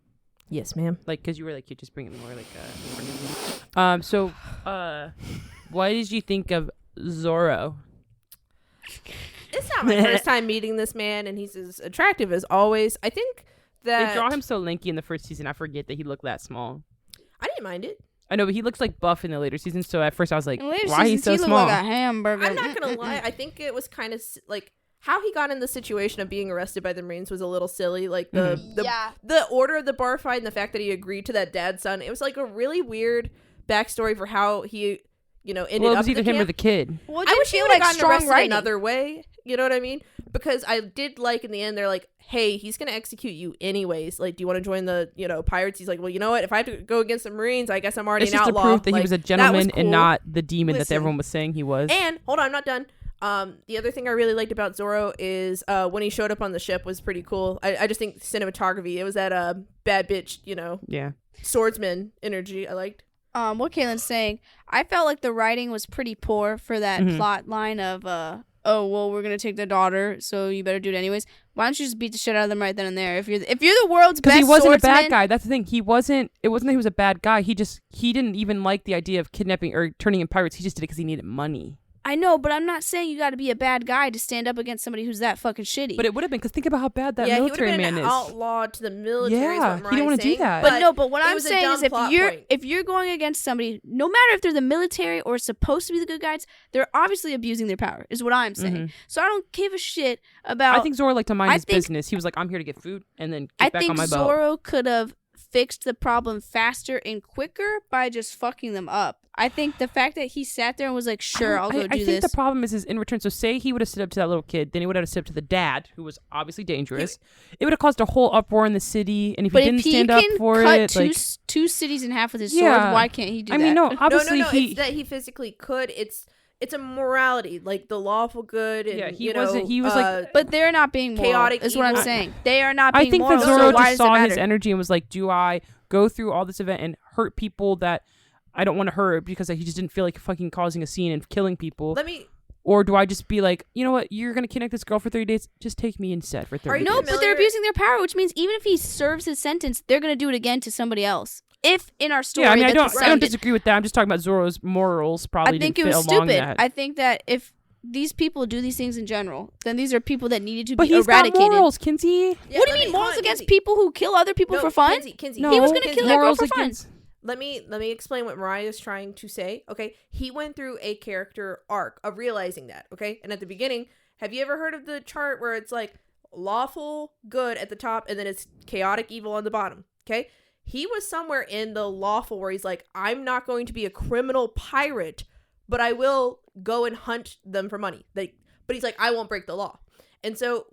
S2: Yes, ma'am.
S3: Like, cause you were like, you just bring it more like So, what did you think of Zoro?
S2: It's not my first time meeting this man, and he's as attractive as always. I think that
S3: They draw him so lanky in the first season. I forget that he looked that small.
S2: I didn't mind it.
S3: I know, but he looks like buff in the later seasons. So at first I was like,
S1: In later
S3: why he's
S1: seasons,
S3: so
S1: he
S3: small?
S1: looked like a hamburger.
S2: I'm not gonna lie. I think it was kind of like how he got in the situation of being arrested by the Marines was a little silly. Like the order of the bar fight and the fact that he agreed to that dad's son. It was like a really weird backstory for how he, you know, ended
S3: Well, it
S2: up
S3: was
S2: at
S3: either
S2: the
S3: him or
S2: camp.
S3: the kid.
S1: Well, it
S2: I
S1: did
S2: wish he
S1: feel
S2: would have
S1: like
S2: gotten
S1: strong
S2: arrested
S1: writing.
S2: another way. You know what I mean? Because I did like in the end, they're like, hey, he's going to execute you anyways. Like, do you want to join the, you know, pirates? He's like, well, you know what? If I have to go against the Marines, I guess I'm already
S3: It's
S2: an
S3: just to
S2: outlaw.
S3: prove that
S2: Like,
S3: he was a
S2: that
S3: gentleman
S2: cool.
S3: and not the demon
S2: Listen.
S3: that everyone was saying he was.
S2: And hold on, I'm not done. The other thing I really liked about Zoro is when he showed up on the ship was pretty cool. I just think cinematography, it was that bad bitch, you know,
S3: Yeah.
S2: swordsman energy I liked.
S1: What Kaylin's saying, I felt like the writing was pretty poor for that
S3: Mhm.
S1: plot line of oh, well, we're going to take the daughter, so you better do it anyways. Why don't you just beat the shit out of them right then and there? If you're the world's best
S3: Because he wasn't a bad
S1: swordsman-
S3: guy. That's the thing. It wasn't that he was a bad guy. He didn't even like the idea of kidnapping or turning in pirates. He just did it because he needed money.
S1: I know, but I'm not saying you got to be a bad guy to stand up against somebody who's that fucking shitty.
S3: But it would have been, because think about how bad that
S2: yeah,
S3: military
S2: he would have
S3: man
S2: been an
S3: is.
S2: outlaw to the military.
S3: Yeah,
S2: is what
S3: he didn't
S2: want to
S3: do that.
S1: But what I'm saying is if you're going against somebody, no matter if they're the military or supposed to be the good guys, they're obviously abusing their power, is what I'm saying. So I don't give a shit about...
S3: I think Zoro liked to mind his business. He was like, I'm here to get food and then get back on my boat.
S1: I think Zoro could have fixed the problem faster and quicker by just fucking them up. I think the fact that he sat there and was like, sure, I'll go do this.
S3: I think the problem is in return. So say he would have stood up to that little kid, then he would have stood up to the dad, who was obviously dangerous. It would have caused a whole uproar in the city. And if he didn't stand up for it,
S1: two cities in half with his sword, why can't he do that?
S3: I mean, no, obviously
S2: no. It's that he physically could. It's a morality, like the lawful good. And,
S3: he wasn't. He was like,
S1: but they're not being moral,
S2: chaotic.
S1: Is what I'm saying. They are not being moral.
S3: I think that Zoro
S1: so why
S3: just
S1: does it
S3: saw
S1: matter?
S3: his energy and was like, do I go through all this event and hurt people that I don't want to hurt because he just didn't feel like fucking causing a scene and killing people? Or do I just be like, you know what, you're going to kidnap this girl for 30 days, just take me instead for 30 days.
S1: No, but they're abusing their power, which means even if he serves his sentence, they're going to do it again to somebody else. If in our story,
S3: I don't disagree with that. I'm just talking about Zoro's morals. Probably
S1: I think
S3: didn't
S1: it was
S3: fit along
S1: stupid.
S3: that.
S1: I think that if these people do these things in general, then these are people that needed to
S3: but
S1: be eradicated.
S3: But he's got morals, Kinsey.
S1: Yeah, what do you mean morals against people who kill other people for fun?
S2: Kinsey.
S1: No, he was going to kill that girl for fun.
S2: Let me explain what Mariah is trying to say. Okay, he went through a character arc of realizing that. Okay, and at the beginning, have you ever heard of the chart where it's like lawful good at the top and then it's chaotic evil on the bottom? Okay, he was somewhere in the lawful where he's like, I'm not going to be a criminal pirate, but I will go and hunt them for money. But he's like, I won't break the law. And so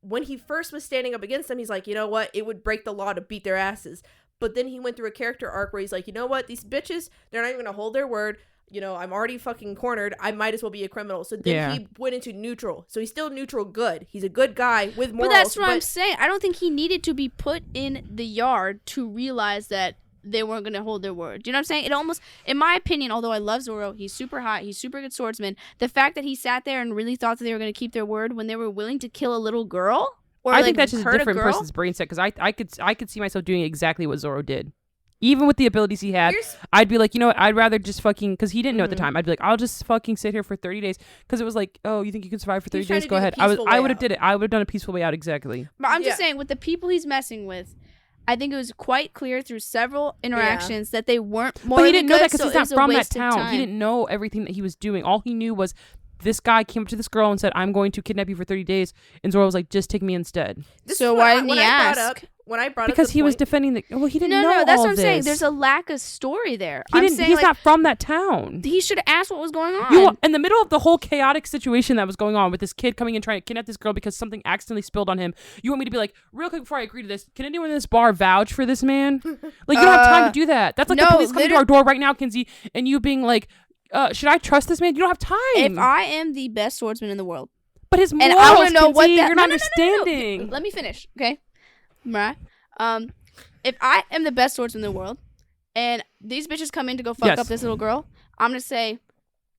S2: when he first was standing up against them, he's like, you know what? It would break the law to beat their asses. But then he went through a character arc where he's like, you know what? These bitches, they're not even going to hold their word. You know, I'm already fucking cornered. I might as well be a criminal. So then he went into neutral. So he's still neutral good. He's a good guy with morals.
S1: But that's what I'm saying. I don't think he needed to be put in the yard to realize that they weren't going to hold their word. Do you know what I'm saying? It almost, in my opinion, although I love Zoro, he's super hot, he's super good swordsman, the fact that he sat there and really thought that they were going to keep their word when they were willing to kill a little girl? Or
S3: I think that's just a different person's brain set, because I could see myself doing exactly what Zoro did. Even with the abilities he had, I'd be like, you know what, I'd rather just fucking, because he didn't know at the time, I'd be like, I'll just fucking sit here for 30 days, because it was like, oh, you think you can survive for 30 days? Go ahead. I would have did it. I would have done a peaceful way out, exactly.
S1: But I'm just saying, with the people he's messing with, I think it was quite clear through several interactions that they weren't more.
S3: But he didn't know that because
S1: so
S3: he's not from that town. He didn't know everything that he was doing. All he knew was this guy came up to this girl and said, I'm going to kidnap you for 30 days. And Zoro was like, just take me instead.
S1: So why didn't he ask?
S2: When I brought
S3: because
S2: up
S3: he was defending the. Well, he didn't know.
S1: No, that's
S3: all
S1: what I'm
S3: this.
S1: saying. There's a lack of story there.
S3: He's not from that town.
S1: He should have asked what was going on.
S3: In the middle of the whole chaotic situation that was going on with this kid coming and trying to kidnap this girl because something accidentally spilled on him, you want me to be like, real quick before I agree to this, can anyone in this bar vouch for this man? Like, you don't have time to do that. That's like the police coming to our door right now, Kinsey, and you being like, should I trust this man? You don't have time.
S1: If I am the best swordsman in the world,
S3: but his morals,
S1: and I want to know
S3: Kinsey,
S1: what that,
S3: you're not understanding.
S1: No. Let me finish, okay? Right. If I am the best swordsman in the world, and these bitches come in to go fuck up this little girl, I'm gonna say,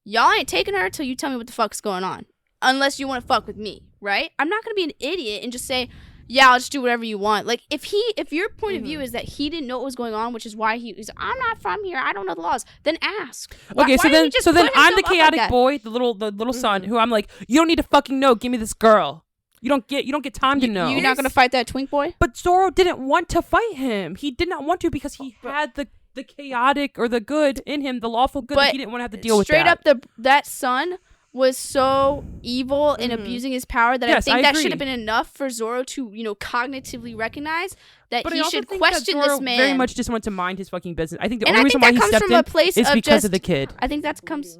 S1: y'all ain't taking her till you tell me what the fuck's going on. Unless you want to fuck with me, right? I'm not gonna be an idiot and just say, yeah, I'll just do whatever you want. Like, if your point of view is that he didn't know what was going on, which is why he's, I'm not from here, I don't know the laws, then ask.
S3: Okay, so then I'm the chaotic boy, the little son, who I'm like, you don't need to fucking know, give me this girl. You don't get time to know.
S1: You're not gonna fight that twink boy?
S3: But Zoro didn't want to fight him. He did not want to because he had the chaotic or the good in him, the lawful good. But he didn't want to have to deal with that.
S1: Straight up, that son was so evil in abusing his power that I think that should have been enough for Zoro to, cognitively recognize that he should question this man.
S3: Very much just wanted to mind his fucking business. I think the only reason why he stepped in is because of the kid.
S1: I think that comes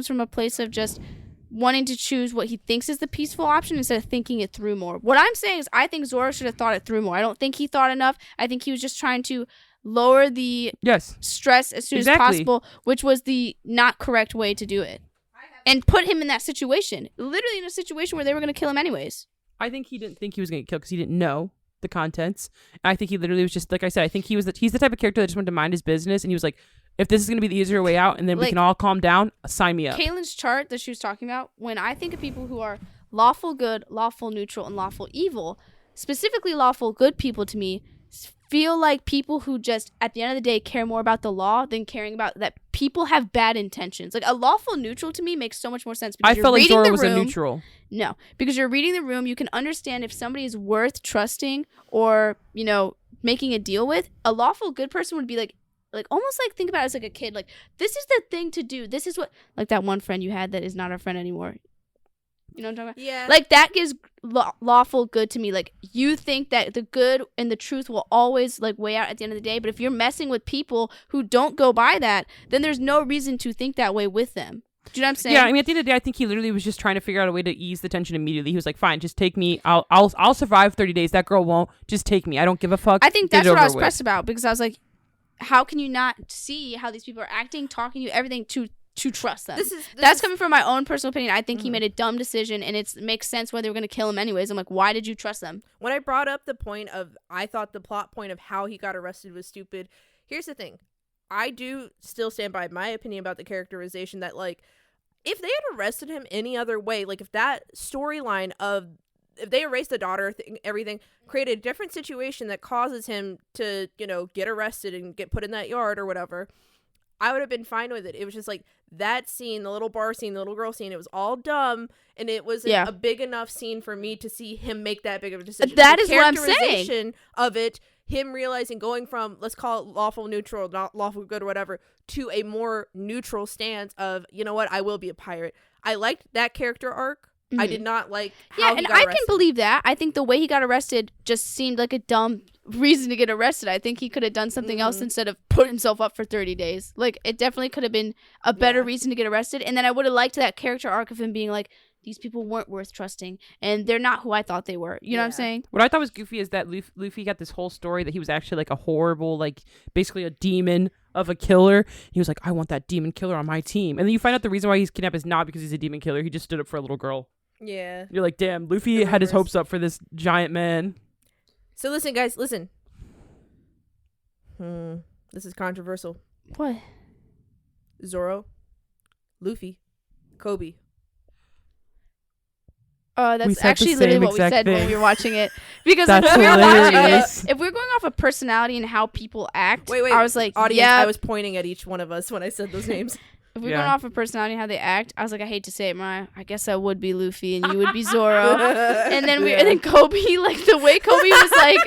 S1: from a place of just wanting to choose what he thinks is the peaceful option instead of thinking it through more. What I'm saying is I think Zoro should have thought it through more. I don't think he thought enough. I think he was just trying to lower the stress as soon as possible, which was the not correct way to do it. And put him in that situation. Literally in a situation where they were going to kill him anyways.
S3: I think he didn't think he was going to get killed because he didn't know the contents. I think he literally was just, like I said, I think he's the type of character that just wanted to mind his business, and he was like, if this is going to be the easier way out and then we
S1: Like,
S3: can all calm down, sign me up.
S1: Caitlin's chart that she was talking about, when I think of people who are lawful good, lawful neutral, and lawful evil, specifically lawful good people to me feel like people who just, at the end of the day, care more about the law than caring about that people have bad intentions. Like, a lawful neutral to me makes so much more sense.
S3: I
S1: Because
S3: felt like
S1: reading
S3: Zoro
S1: the
S3: was a
S1: room.
S3: neutral.
S1: No, because you're reading the room, you can understand if somebody is worth trusting or, you know, making a deal with. A lawful good person would be like almost like think about it as like a kid. Like, this is the thing to do. This is what, like that one friend you had that is not our friend anymore. You know what I'm talking about?
S2: Yeah.
S1: Like, that gives lawful good to me. Like, you think that the good and the truth will always, like, weigh out at the end of the day. But if you're messing with people who don't go by that, then there's no reason to think that way with them. Do you know what I'm saying?
S3: Yeah, I mean, at the end of the day, I think he literally was just trying to figure out a way to ease the tension immediately. He was like, "Fine, just take me. I'll survive 30 days. That girl won't. Just take me. I don't give a fuck."
S1: I think
S3: Get
S1: that's
S3: it
S1: what I
S3: over
S1: was
S3: with."
S1: pressed about, because I was like, how can you not see how these people are acting, talking to you, everything to trust them? That's coming from my own personal opinion. I think he made a dumb decision, and it makes sense why they were going to kill him anyways. I'm like, why did you trust them?
S2: When I brought up the point of, I thought the plot point of how he got arrested was stupid. Here's the thing. I do still stand by my opinion about the characterization that, like, if they had arrested him any other way, like if that storyline of, if they erased the daughter thing, everything, created a different situation that causes him to, you know, get arrested and get put in that yard or whatever, I would have been fine with it. It was just like that scene, the little bar scene, the little girl scene, it was all dumb, and it wasn't a big enough scene for me to see him make that big of a decision.
S1: That
S2: The
S1: is what I'm saying.
S2: characterization of it, him realizing, going from, let's call it lawful neutral, not lawful good or whatever, to a more neutral stance of, you know what, I will be a pirate. I liked that character arc. I did not like how he got arrested.
S1: I can believe that. I think the way he got arrested just seemed like a dumb reason to get arrested. I think he could have done something else instead of put himself up for 30 days. Like, it definitely could have been a better reason to get arrested. And then I would have liked that character arc of him being like, these people weren't worth trusting, and they're not who I thought they were. You know what I'm saying?
S3: What I thought was goofy is that Luffy got this whole story that he was actually like a horrible, like basically a demon of a killer. He was like, I want that demon killer on my team. And then you find out the reason why he's kidnapped is not because he's a demon killer. He just stood up for a little girl.
S2: Yeah.
S3: You're like, damn, Luffy had his hopes up for this giant man.
S2: So listen, guys, listen. This is controversial.
S1: What?
S2: Zoro, Luffy, Kobe.
S1: That's actually literally what we said when we were watching it. Because
S3: That's
S1: if we were watching
S3: hilarious.
S1: it, if we're going off of personality and how people act,
S2: Wait.
S1: I was like,
S2: audience,
S1: yeah.
S2: I was pointing at each one of us when I said those names.
S1: If we're going off of personality and how they act, I was like, I hate to say it, Mariah, I guess I would be Luffy and you would be Zoro. and then Kobe, like the way Kobe was like,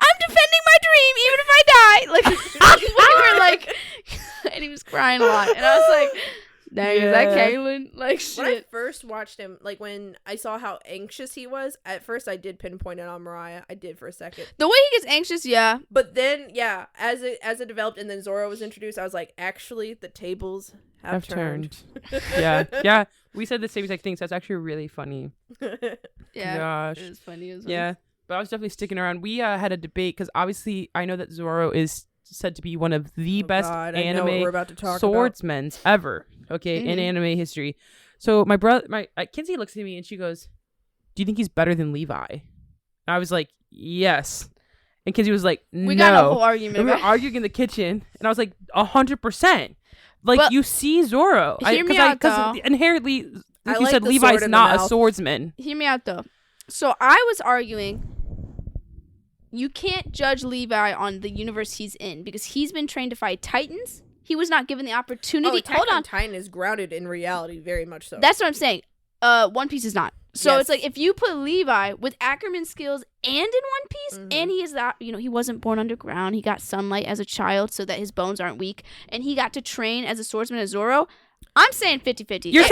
S1: I'm defending my dream even if I die. Like, we were like, and he was crying a lot. And I was like, dang, is that Caitlyn? Like, shit.
S2: When I first watched him, like when I saw how anxious he was, at first I did pinpoint it on Mariah. I did for a second.
S1: The way he gets anxious, yeah.
S2: But then, yeah, as it developed and then Zoro was introduced, I was like, actually, the tables have turned.
S3: yeah. We said the same exact thing, so it's actually really funny.
S1: Yeah.
S3: Gosh.
S1: It was funny.
S3: Yeah. But I was definitely sticking around. We had a debate because obviously I know that Zoro is said to be one of the best anime swordsmen ever. Okay, in anime history. So my Kinsey looks at me and she goes, "Do you think he's better than Levi?" And I was like, "Yes." And Kinsey was like, "No."
S1: We got a whole argument.
S3: And we were arguing in the kitchen, and I was like, 100%. Like, well, you see Zoro.
S1: Hear me out, though.
S3: Inherently, like you
S2: like
S3: said, Levi's not a swordsman.
S1: Hear me out, though. So I was arguing, you can't judge Levi on the universe he's in because he's been trained to fight Titans. He was not given the opportunity.
S2: Hold on. Titan is grounded in reality, very much so.
S1: That's what I'm saying. One Piece is not. So it's like if you put Levi with Ackerman's skills and in One Piece, and he is that, he wasn't born underground. He got sunlight as a child so that his bones aren't weak, and he got to train as a swordsman as Zoro. I'm saying 50-50.
S3: You're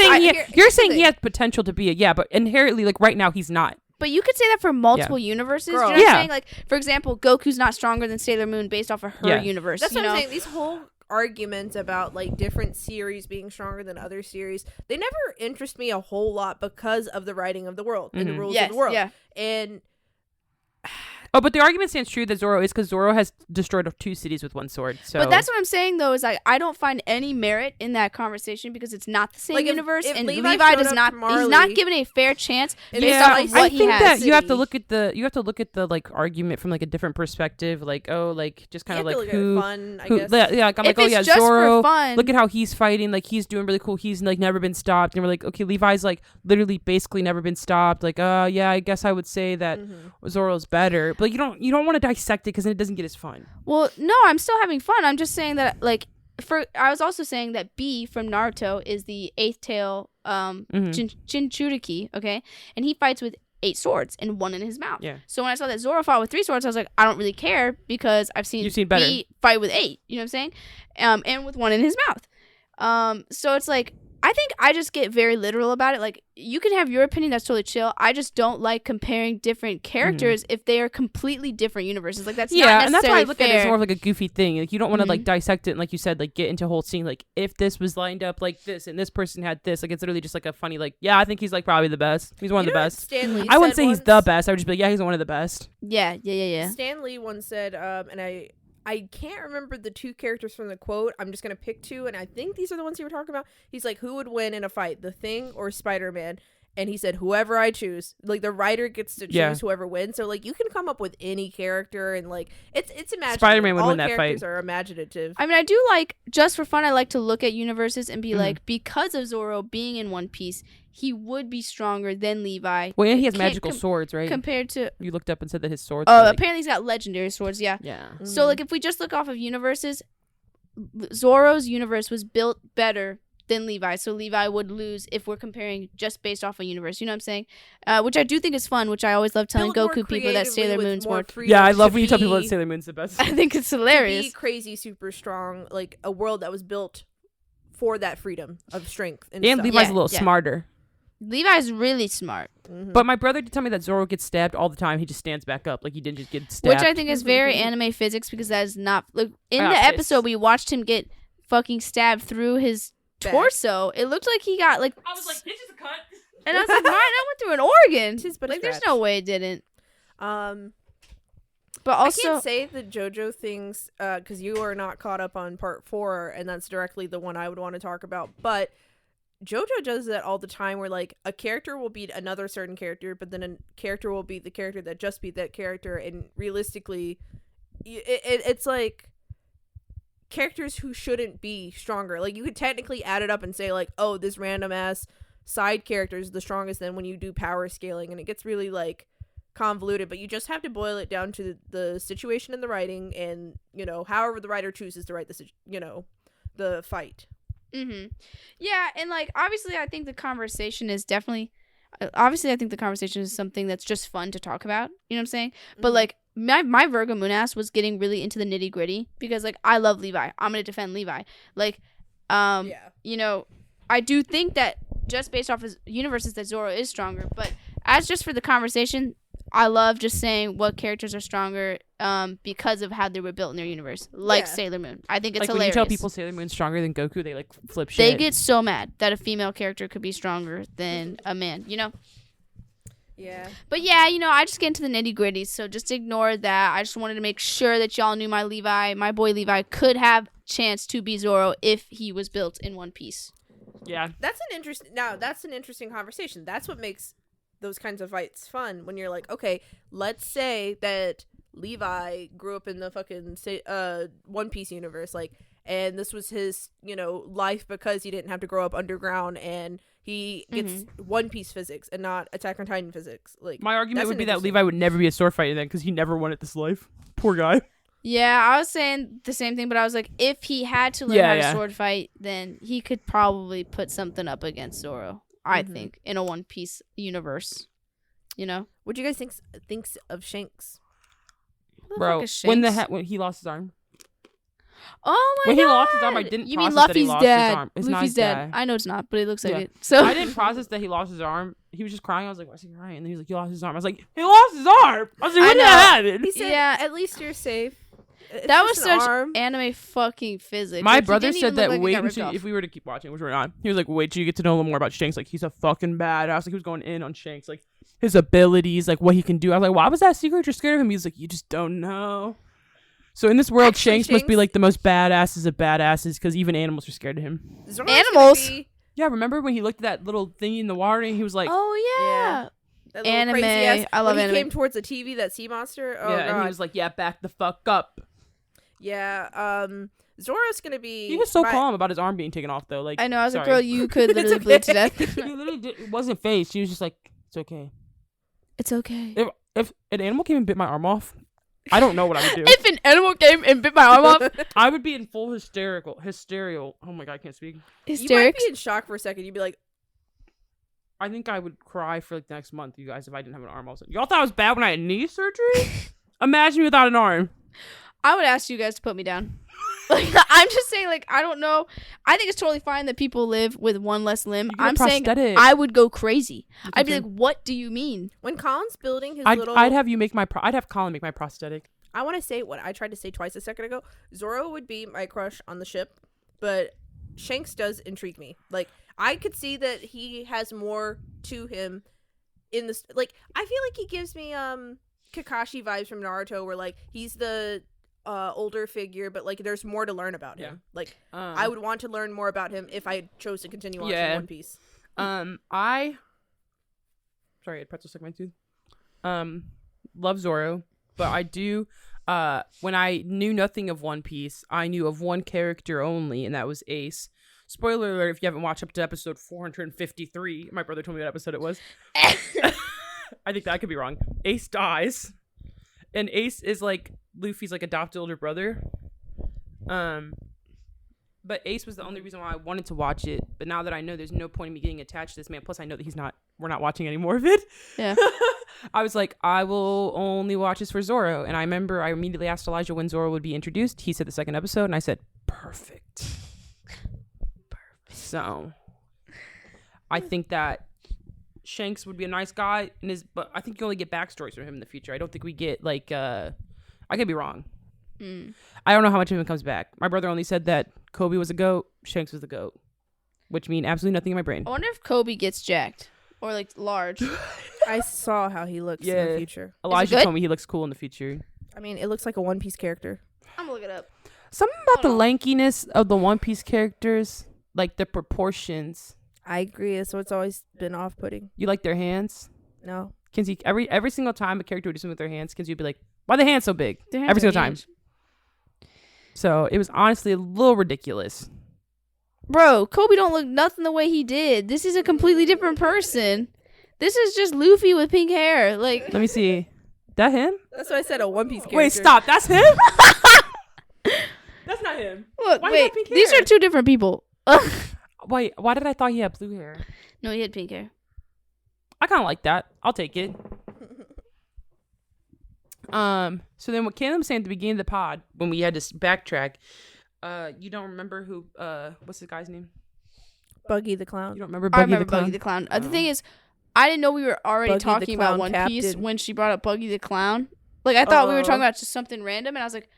S3: saying he has potential to be but inherently, like right now, he's not.
S1: But you could say that for multiple universes. Do you know what I'm saying? Like, for example, Goku's not stronger than Sailor Moon based off of her universe.
S2: That's what I'm saying. These whole arguments about like different series being stronger than other series, they never interest me a whole lot because of the writing of the world and the rules of the world. Yeah. And
S3: Oh, but the argument stands true that Zoro is because Zoro has destroyed 2 cities with 1 sword. So.
S1: But that's what I'm saying though, is I don't find any merit in that conversation because it's not the same
S2: Like, if
S1: universe, and
S2: Levi
S1: Levi
S2: showed
S1: does
S2: up
S1: not.
S2: to
S1: He's
S2: Marley,
S1: not given a fair chance based
S2: Yeah,
S1: off of what
S3: I
S1: he
S3: think
S1: has.
S3: that you have to
S2: City.
S3: look at the like argument from like a different perspective. Like, oh, like just kind of like
S2: look
S3: who.
S2: at fun, I
S3: Who,
S2: guess.
S3: yeah, like, I'm
S1: If
S3: like, oh
S1: it's
S3: yeah,
S1: just
S3: Zoro.
S1: for fun,
S3: Look at how he's fighting. Like he's doing really cool. He's like never been stopped. And we're like, okay, Levi's like literally basically never been stopped. Like, yeah, I guess I would say that Zoro's better. But you don't want to dissect it because then it doesn't get as fun.
S1: well, no, I'm still having fun. I'm just saying that like I was also saying that B from Naruto is the 8th tail Jinchuriki, okay, and he fights with 8 swords and 1 in his mouth.
S3: Yeah.
S1: So when I saw that Zoro fought with 3 swords, I was like, I don't really care because I've seen
S3: You've seen better.
S1: B fight with 8. You know what I'm saying? And with 1 in his mouth. So it's like I think I just get very literal about it. Like you can have your opinion, that's totally chill. I just don't like comparing different characters if they are completely different universes. Like that's not
S3: and that's why I
S1: necessarily
S3: look
S1: fair.
S3: at it as more of like a goofy thing. Like you don't want to like dissect it and like you said, like get into a whole scene. Like if this was lined up like this and this person had this, like it's literally just like a funny like I think he's like probably the best. He's one of the best.
S2: Stanley
S3: I wouldn't
S2: said
S3: say he's
S2: once-
S3: the best. I would just be like, yeah, he's one of the best.
S1: Yeah.
S2: Stan Lee once said, and I can't remember the 2 characters from the quote. I'm just going to pick 2, and I think these are the ones you were talking about. He's like, who would win in a fight, The Thing or Spider-Man? And he said, whoever I choose. Like, the writer gets to choose whoever wins. So, like, you can come up with any character, and, like, it's imaginative.
S3: Spider-Man would
S2: All
S3: win that
S2: characters
S3: fight.
S2: are imaginative.
S1: I mean, I do like, just for fun, I like to look at universes and be like, because of Zoro being in One Piece, he would be stronger than Levi.
S3: Well, yeah, he has
S1: Can't
S3: magical swords, right?
S1: Compared to...
S3: You looked up and said that his swords.
S1: Oh,
S3: were, like,
S1: apparently he's got legendary swords, yeah.
S3: yeah.
S1: So, like, if we just look off of universes, Zoro's universe was built better than Levi. So Levi would lose if we're comparing just based off a universe. You know what I'm saying? Which I do think is fun, which I always love telling
S2: Build more
S1: Goku people that
S2: creatively
S1: Sailor
S2: with
S1: Moon's more...
S2: freedom
S3: Yeah, I love
S2: to
S3: when you tell people
S2: be-
S3: that Sailor Moon's the best.
S1: I think it's
S2: to
S1: hilarious.
S2: be crazy, super strong, like a world that was built for that freedom of strength. And
S3: And
S2: stuff.
S3: Levi's
S1: Yeah,
S3: a little
S1: yeah.
S3: smarter.
S1: Levi's really smart.
S3: But my brother did tell me that Zoro gets stabbed all the time. He just stands back up. Like he didn't just get stabbed.
S1: Which I think is very anime physics because that is not... Like, in
S3: I
S1: the
S3: got
S1: episode,
S3: pissed.
S1: we watched him get fucking stabbed through his
S2: Back.
S1: torso. It looked like he got, like...
S3: I was like, this is a cut.
S1: And I was like, mine, that went through an organ.
S2: Tis but a
S1: Like, there's
S2: scratch.
S1: no way it didn't.
S2: Um,
S1: But
S2: I
S1: also...
S2: can't say the JoJo things because you are not caught up on part 4, and that's directly the one I would want to talk about. But JoJo does that all the time, where like a character will beat another certain character, but then a character will beat the character that just beat that character, and realistically, it's like characters who shouldn't be stronger. Like you could technically add it up and say like, oh, this random ass side character is the strongest. Then when you do power scaling, and it gets really like convoluted, but you just have to boil it down to the situation in the writing, and however the writer chooses to write the fight.
S1: Yeah, and like obviously I think the conversation is definitely I think the conversation is something that's just fun to talk about. You know what I'm saying? But like my Virgo moon ass was getting really into the nitty gritty because like I love Levi. I'm gonna defend Levi. Like I do think that just based off his universes that Zoro is stronger, but as just for the conversation, I love just saying what characters are stronger because of how they were built in their universe, like Sailor Moon. I think it's
S3: like
S1: hilarious.
S3: when you tell people Sailor Moon's stronger than Goku, they like flip shit.
S1: They get so mad that a female character could be stronger than a man,
S2: Yeah.
S1: But yeah, I just get into the nitty gritty, so just ignore that. I just wanted to make sure that y'all knew my boy Levi could have chance to be Zoro if he was built in One Piece.
S3: Yeah.
S2: That's an interesting conversation. That's what makes those kinds of fights fun, when you're like, okay, let's say that Levi grew up in the fucking One Piece universe, like, and this was his life because he didn't have to grow up underground, and he gets One Piece physics and not Attack on Titan physics. Like,
S3: My argument
S2: that's
S3: would
S2: an
S3: be that
S2: interesting-
S3: Levi would never be a sword fighter then because he never wanted this life. Poor guy.
S1: Yeah, I was saying the same thing, but I was like, if he had to learn how to sword fight, then he could probably put something up against Zoro, I think, in a One Piece universe.
S2: What do you guys think of Shanks?
S3: Bro, when he lost his arm.
S1: Oh my god!
S3: When he lost his arm, I didn't
S1: You mean
S3: process that he
S1: Luffy's
S3: lost
S1: dead?
S3: his arm. It's not
S1: Luffy's
S3: his
S1: dead.
S3: dad.
S1: I know it's not, but it looks like
S3: Yeah.
S1: it. So
S3: I didn't process that he lost his arm. He was just crying. I was like, why's he crying? And then he was like, he lost his arm. I was like, he lost his arm. I was like,
S1: I
S3: what did
S1: know.
S3: that happen?
S2: He said,
S1: Yeah.
S2: at least you're safe. It's
S1: That was
S2: just an
S1: such
S2: arm.
S1: anime fucking physics.
S3: My
S1: Like, he
S3: brother
S1: didn't
S3: said
S1: even
S3: that
S1: look like he
S3: wait
S1: got ripped
S3: until
S1: off.
S3: if we were to keep watching, which we're not. He was like, wait till you get to know a little more about Shanks. Like he's a fucking badass. Like he was going in on Shanks, like his abilities, like what he can do. I was like, why was that secret? You're scared of him. He's like, you just don't know. So in this world,
S2: Actually,
S3: Shanks must be
S2: Shanks-
S3: like the most badasses of badasses because even animals are scared of him.
S2: Zoro's gonna
S1: Animals?
S2: be
S3: Yeah, remember when he looked at that little thingy in the water and he was like,
S1: Oh yeah.
S2: that little
S1: Anime.
S2: crazy ass,
S1: I love
S2: when he
S1: anime.
S2: came towards the TV, that sea monster. Oh
S3: yeah,
S2: god.
S3: and he was like, yeah, back the fuck up.
S2: Yeah. Zoro's gonna be.
S3: He was so
S2: my-
S3: calm about his arm being taken off though. Like
S1: I know. I was like,
S3: sorry.
S1: girl, you could
S2: It's
S1: literally bleed to
S2: okay.
S1: death.
S3: He literally it wasn't phased. She was just like, it's okay.
S1: It's okay.
S3: If an animal came and bit my arm off, I don't know what I would do.
S1: If an animal came and bit my arm off,
S3: I would be in full hysterical. Oh my god, I can't speak.
S2: You might
S1: hysterics.
S2: be in shock for a second. You'd be like,
S3: I think I would cry for like the next month, you guys, if I didn't have an arm. Also, y'all thought it was bad when I had knee surgery. Imagine without an arm.
S1: I would ask you guys to put me down. Like, I'm just saying, like, I don't know. I think it's totally fine that people live with one less limb.
S3: You get a
S1: I'm saying
S3: prosthetic.
S1: I would go crazy.
S3: You
S1: I'd be
S3: think
S1: like, what do you mean?
S2: when Colin's building his
S3: I'd
S2: little.
S3: have you make I'd have Colin make my prosthetic.
S2: I want to say what I tried to say twice a second ago. Zoro would be my crush on the ship, but Shanks does intrigue me. Like, I could see that he has more to him in this. Like, I feel like he gives me Kakashi vibes from Naruto, where like he's the older figure, but like there's more to learn about him. Like, I would want to learn more about him if I chose to continue watching One Piece.
S3: Sorry, I had pretzel stuck in my tooth. Love Zoro, but I do. When I knew nothing of One Piece, I knew of one character only, and that was Ace. Spoiler alert: if you haven't watched up to episode 453, my brother told me what episode it was. I think that I could be wrong. Ace dies, and Ace is like Luffy's like adopted older brother. But Ace was the only reason why I wanted to watch it. But now that I know there's no point in me getting attached to this man, plus I know that we're not watching any more of it.
S1: Yeah.
S3: I was like, I will only watch this for Zoro. And I remember I immediately asked Elijah when Zoro would be introduced. He said the second episode, and I said, perfect. So I think that Shanks would be a nice guy, but I think you only get backstories from him in the future. I don't think we get like I could be wrong. I don't know how much of him comes back. My brother only said that Kobe was a goat, Shanks was the goat, which mean absolutely nothing in my brain.
S1: I wonder if Kobe gets jacked or like large.
S2: I saw how he looks in the future.
S3: Elijah
S1: good?
S3: told me he looks cool in the future.
S2: I mean, it looks like a One Piece character.
S1: I'm gonna look it up.
S3: Something about the lankiness of the One Piece characters, like the proportions.
S2: I agree. That's what's always been off-putting.
S3: You like their hands?
S2: No.
S3: Kinsey, every single time a character would do something with their hands, Kinsey would be like, why are the hands so big?
S1: Their hands
S3: Every
S1: are
S3: single time.
S1: huge.
S3: So it was honestly a little ridiculous.
S1: Bro, Kobe don't look nothing the way he did. This is a completely different person. This is just Luffy with pink hair. Like,
S3: Let me see. That him?
S2: That's what I said, a One Piece character.
S3: Wait, stop. That's him? That's not him.
S1: look,
S3: Why you got
S1: wait.
S3: pink
S1: These
S3: hair?
S1: are two different people.
S3: Wait, why did I thought he had blue hair?
S1: No, he had pink hair.
S3: I kind of like that. I'll take it. So then what Caleb was saying at the beginning of the pod, when we had to backtrack, you don't remember who, what's the guy's name?
S2: Buggy the Clown.
S3: You don't remember
S1: I
S3: Buggy
S1: remember
S3: the Clown?
S1: Buggy the Clown. The thing is, I didn't know we were already
S2: Buggy the
S1: talking about
S2: Clown
S1: One Piece
S2: Captain.
S1: when she brought up Buggy the Clown. Like, I thought we were talking about just something random, and I was like,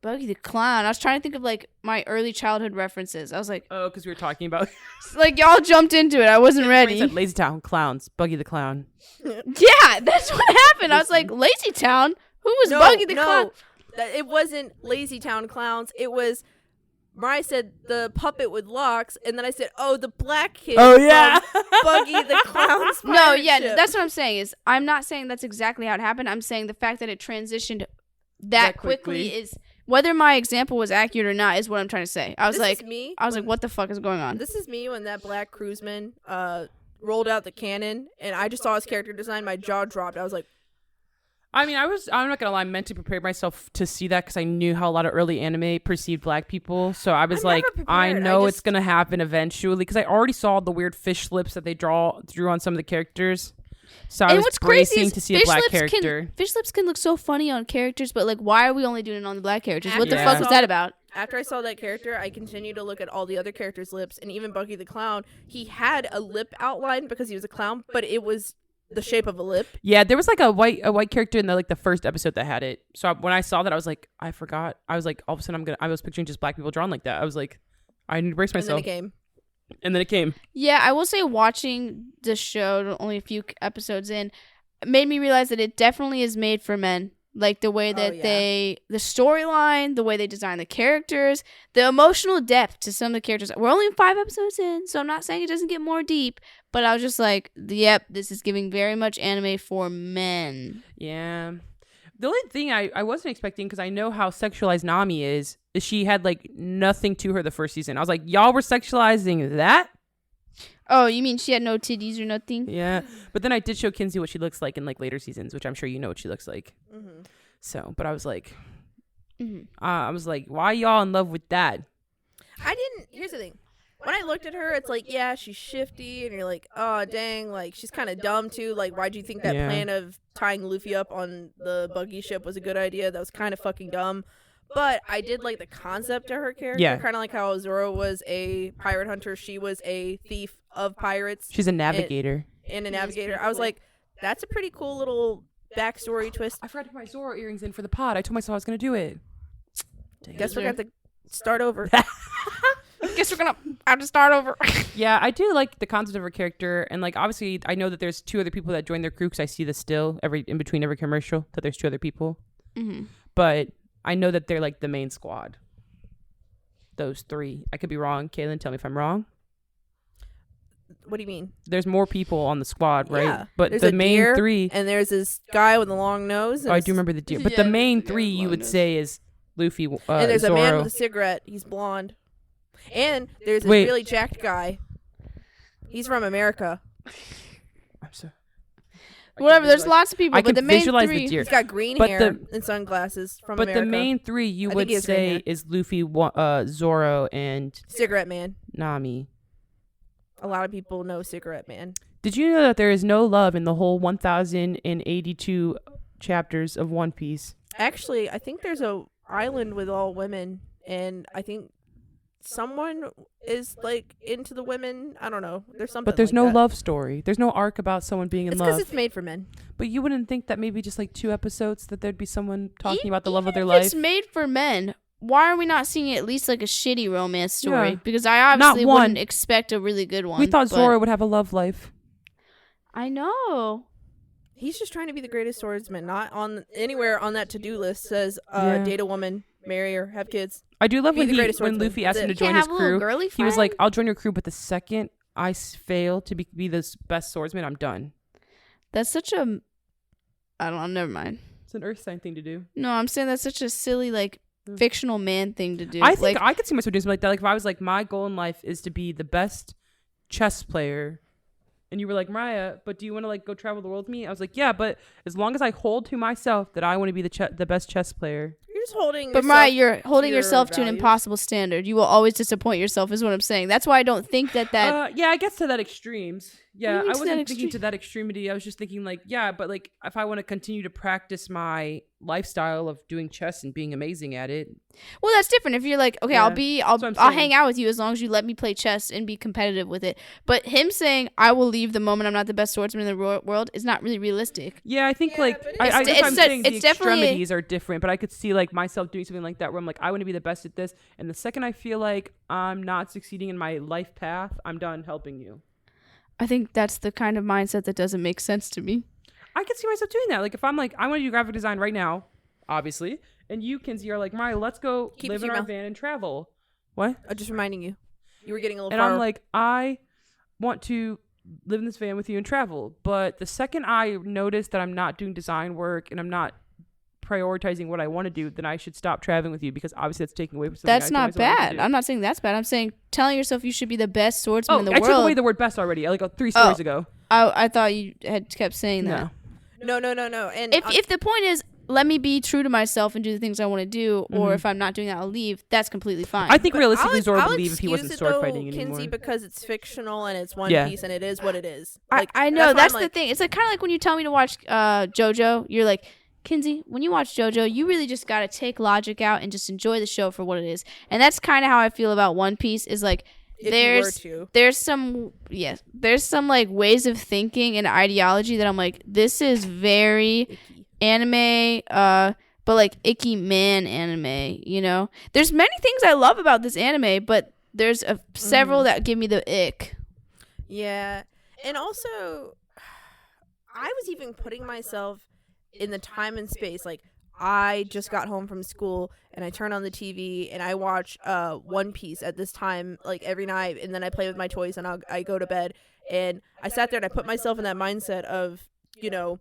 S1: Buggy the Clown. I was trying to think of, like, my early childhood references. I was like,
S3: Oh, because we were talking about
S1: like, y'all jumped into it. I wasn't
S3: He
S1: ready.
S3: said Lazy Town Clowns, Buggy the Clown.
S1: Yeah, that's what happened. I was like, Lazy Town? Who was Buggy the Clown?
S2: It wasn't Lazy Town Clowns. It was. Mariah said the puppet with locks, and then I said, "Oh, the black kid."
S3: Oh, yeah.
S2: from Buggy the Clown's
S1: No,
S2: pirate
S1: yeah,
S2: ship.
S1: that's what I'm saying is I'm not saying that's exactly how it happened. I'm saying the fact that it transitioned that quickly is whether my example was accurate or not is what I'm trying to say. I was
S2: This
S1: like,
S2: is me.
S1: what the fuck is going on?
S2: This is me when that black cruiseman rolled out the cannon, and I just saw his character design. My jaw dropped. I was like,
S3: I mean, I'm not going to lie, I meant to prepare myself to see that because I knew how a lot of early anime perceived black people. So I was
S2: I'm
S3: like,
S2: never
S3: I
S2: prepared.
S3: know
S2: I
S3: it's going to happen eventually because I already saw the weird fish lips that they drew on some of the characters. So I
S1: And
S3: was
S1: what's crazy
S3: bracing
S1: is
S3: to see a black character.
S1: Fish lips can look so funny on characters, but like, why are we only doing it on the black characters? What the
S3: Yeah.
S1: fuck was that about?
S2: after I saw that character, I continued to look at all the other characters' lips, and even Buggy the Clown. He had a lip outline because he was a clown, but it was the shape of a lip.
S3: Yeah, there was like a white character in the first episode that had it. So when I saw that, I was like, I forgot. I was like, all of a sudden I was picturing just black people drawn like that. I was like, I need to brace myself. And then it came.
S1: Yeah, I will say watching the show, only a few episodes in, made me realize that it definitely is made for men. Like the way that the storyline, the way they design the characters, the emotional depth to some of the characters. We're only 5 episodes in, so I'm not saying it doesn't get more deep, but I was just like, yep, this is giving very much anime for men.
S3: Yeah. The only thing I wasn't expecting, because I know how sexualized Nami is she had like nothing to her the first season. I was like, y'all were sexualizing that?
S1: Oh, you mean she had no titties or nothing?
S3: Yeah. But then I did show Kinsey what she looks like in like later seasons, which I'm sure you know what she looks like.
S2: Mm-hmm.
S3: So, but I was like, why y'all in love with that?
S2: Here's the thing. When I looked at her, it's like, yeah, she's shifty, and you're like, oh, dang, like, she's kind of dumb, too. Like, why do you think that plan of tying Luffy up on the buggy ship was a good idea? That was kind of fucking dumb. But I did like the concept of her character. Yeah. Kind of like how Zoro was a pirate hunter. She was a thief of pirates.
S3: She's a navigator.
S2: And a navigator. I was like, that's a pretty cool little backstory twist.
S3: I forgot to put my Zoro earrings in for the pod. I told myself I was going to do it.
S2: Guess we're going to have to start over.
S1: Guess we're going to have to start over.
S3: Yeah, I do like the concept of her character. And like, obviously, I know that there's 2 other people that join their crew, because I see this still in between every commercial, that there's 2 other people.
S1: Mm-hmm.
S3: But I know that they're like the main squad. Those 3. I could be wrong. Kaylin, tell me if I'm wrong.
S2: What do you mean?
S3: There's more people on the squad, right?
S2: Yeah.
S3: But
S2: there's
S3: the main 3.
S2: And there's this guy with a long nose.
S3: Oh, I do remember the deer. But the main 3 you would say is Luffy,
S2: and there's
S3: Zoro.
S2: A man with a cigarette. He's blonde. And there's this really jacked guy. He's from America.
S3: I'm sorry.
S1: Whatever, there's lots of people, but the main 3...
S2: He's got green hair and sunglasses from America.
S3: But the main 3 you would say is Luffy, Zoro, and...
S2: Cigarette Man.
S3: Nami.
S2: A lot of people know Cigarette Man.
S3: Did you know that there is no love in the whole 1,082 chapters of One Piece?
S2: Actually, I think there's a island with all women, and I think someone is like into the women. I don't know. There's something.
S3: But there's
S2: like
S3: no
S2: that.
S3: love story. There's no arc about someone being in love.
S2: It's because it's made for men.
S3: But you wouldn't think that maybe just like 2 episodes that there'd be someone talking about the love of their life.
S1: It's made for men. Why are we not seeing at least like a shitty romance story?
S3: Yeah.
S1: Because I obviously wouldn't expect a really good one.
S3: We thought Zoro would have a love life.
S1: I know.
S2: He's just trying to be the greatest swordsman. Not on anywhere on that to-do list says date a woman, marry her, have kids.
S3: I do love when Luffy asked him to join his crew. He was like, "I'll join your crew, but the second I fail to be the best swordsman, I'm done."
S1: That's such a... I don't know. Never mind.
S3: It's an Earth sign thing to do.
S1: No, I'm saying that's such a silly, like, fictional man thing to do.
S3: I think I could see myself doing something like that. Like, if I was like, my goal in life is to be the best chess player, and you were like, Mariah, but do you want to like go travel the world with me? I was like, yeah, but as long as I hold to myself that I want to be the best chess player.
S2: You're just holding.
S1: But Mariah, you're holding yourself to an impossible standard. You will always disappoint yourself, is what I'm saying. That's why I don't think that.
S3: Yeah, I guess to that extremes. Yeah, I wasn't thinking to that extremity. I was just thinking like, yeah, but like if I want to continue to practice my lifestyle of doing chess and being amazing at it.
S1: Well, that's different. If you're like, okay, I'll hang out with you as long as you let me play chess and be competitive with it. But him saying I will leave the moment I'm not the best swordsman in the world is not really realistic.
S3: Yeah, I think like I'm saying the extremities are different, but I could see like myself doing something like that where I'm like, I want to be the best at this, and the second I feel like I'm not succeeding in my life path, I'm done helping you.
S1: I think that's the kind of mindset that doesn't make sense to me.
S3: I could see myself doing that. Like if I'm like, I want to do graphic design right now, obviously, and you, Kinsey, are like, Mariah, let's go live in our van and travel. What?
S2: I'm just reminding you. You were getting a little
S3: far. And I'm like, I want to live in this van with you and travel. But the second I notice that I'm not doing design work and I'm not prioritizing what I want to do, then I should stop traveling with you, because obviously that's taking away from something.
S1: That's not bad. I'm not saying that's bad. I'm saying telling yourself you should be the best swordsman in the world.
S3: I took away the word best already, like 3 stories ago.
S1: I thought you had kept saying that.
S2: No. And
S1: if the point is, let me be true to myself and do the things I want to do, or if I'm not doing that, I'll leave. That's completely fine.
S3: I think realistically, Zoro would leave if he wasn't sword fighting anymore.
S2: Kinsey, because it's fictional and it's One Piece and it is what it is.
S1: Like, I know that's the thing. It's like kind of like when you tell me to watch JoJo, you're like, Kinsey, when you watch JoJo, you really just got to take logic out and just enjoy the show for what it is. And that's kind of how I feel about One Piece, is like,
S2: if you were to.
S1: there's some like ways of thinking and ideology that I'm like, this is very
S2: Icky.
S1: anime, but like icky man anime, you know? There's many things I love about this anime, but there's several that give me the ick.
S2: Yeah. And also, I was even putting myself in the time and space. Like, I just got home from school and I turn on the TV and I watch One Piece at this time, like every night, and then I play with my toys and I go to bed. And I sat there and I put myself in that mindset of, you know,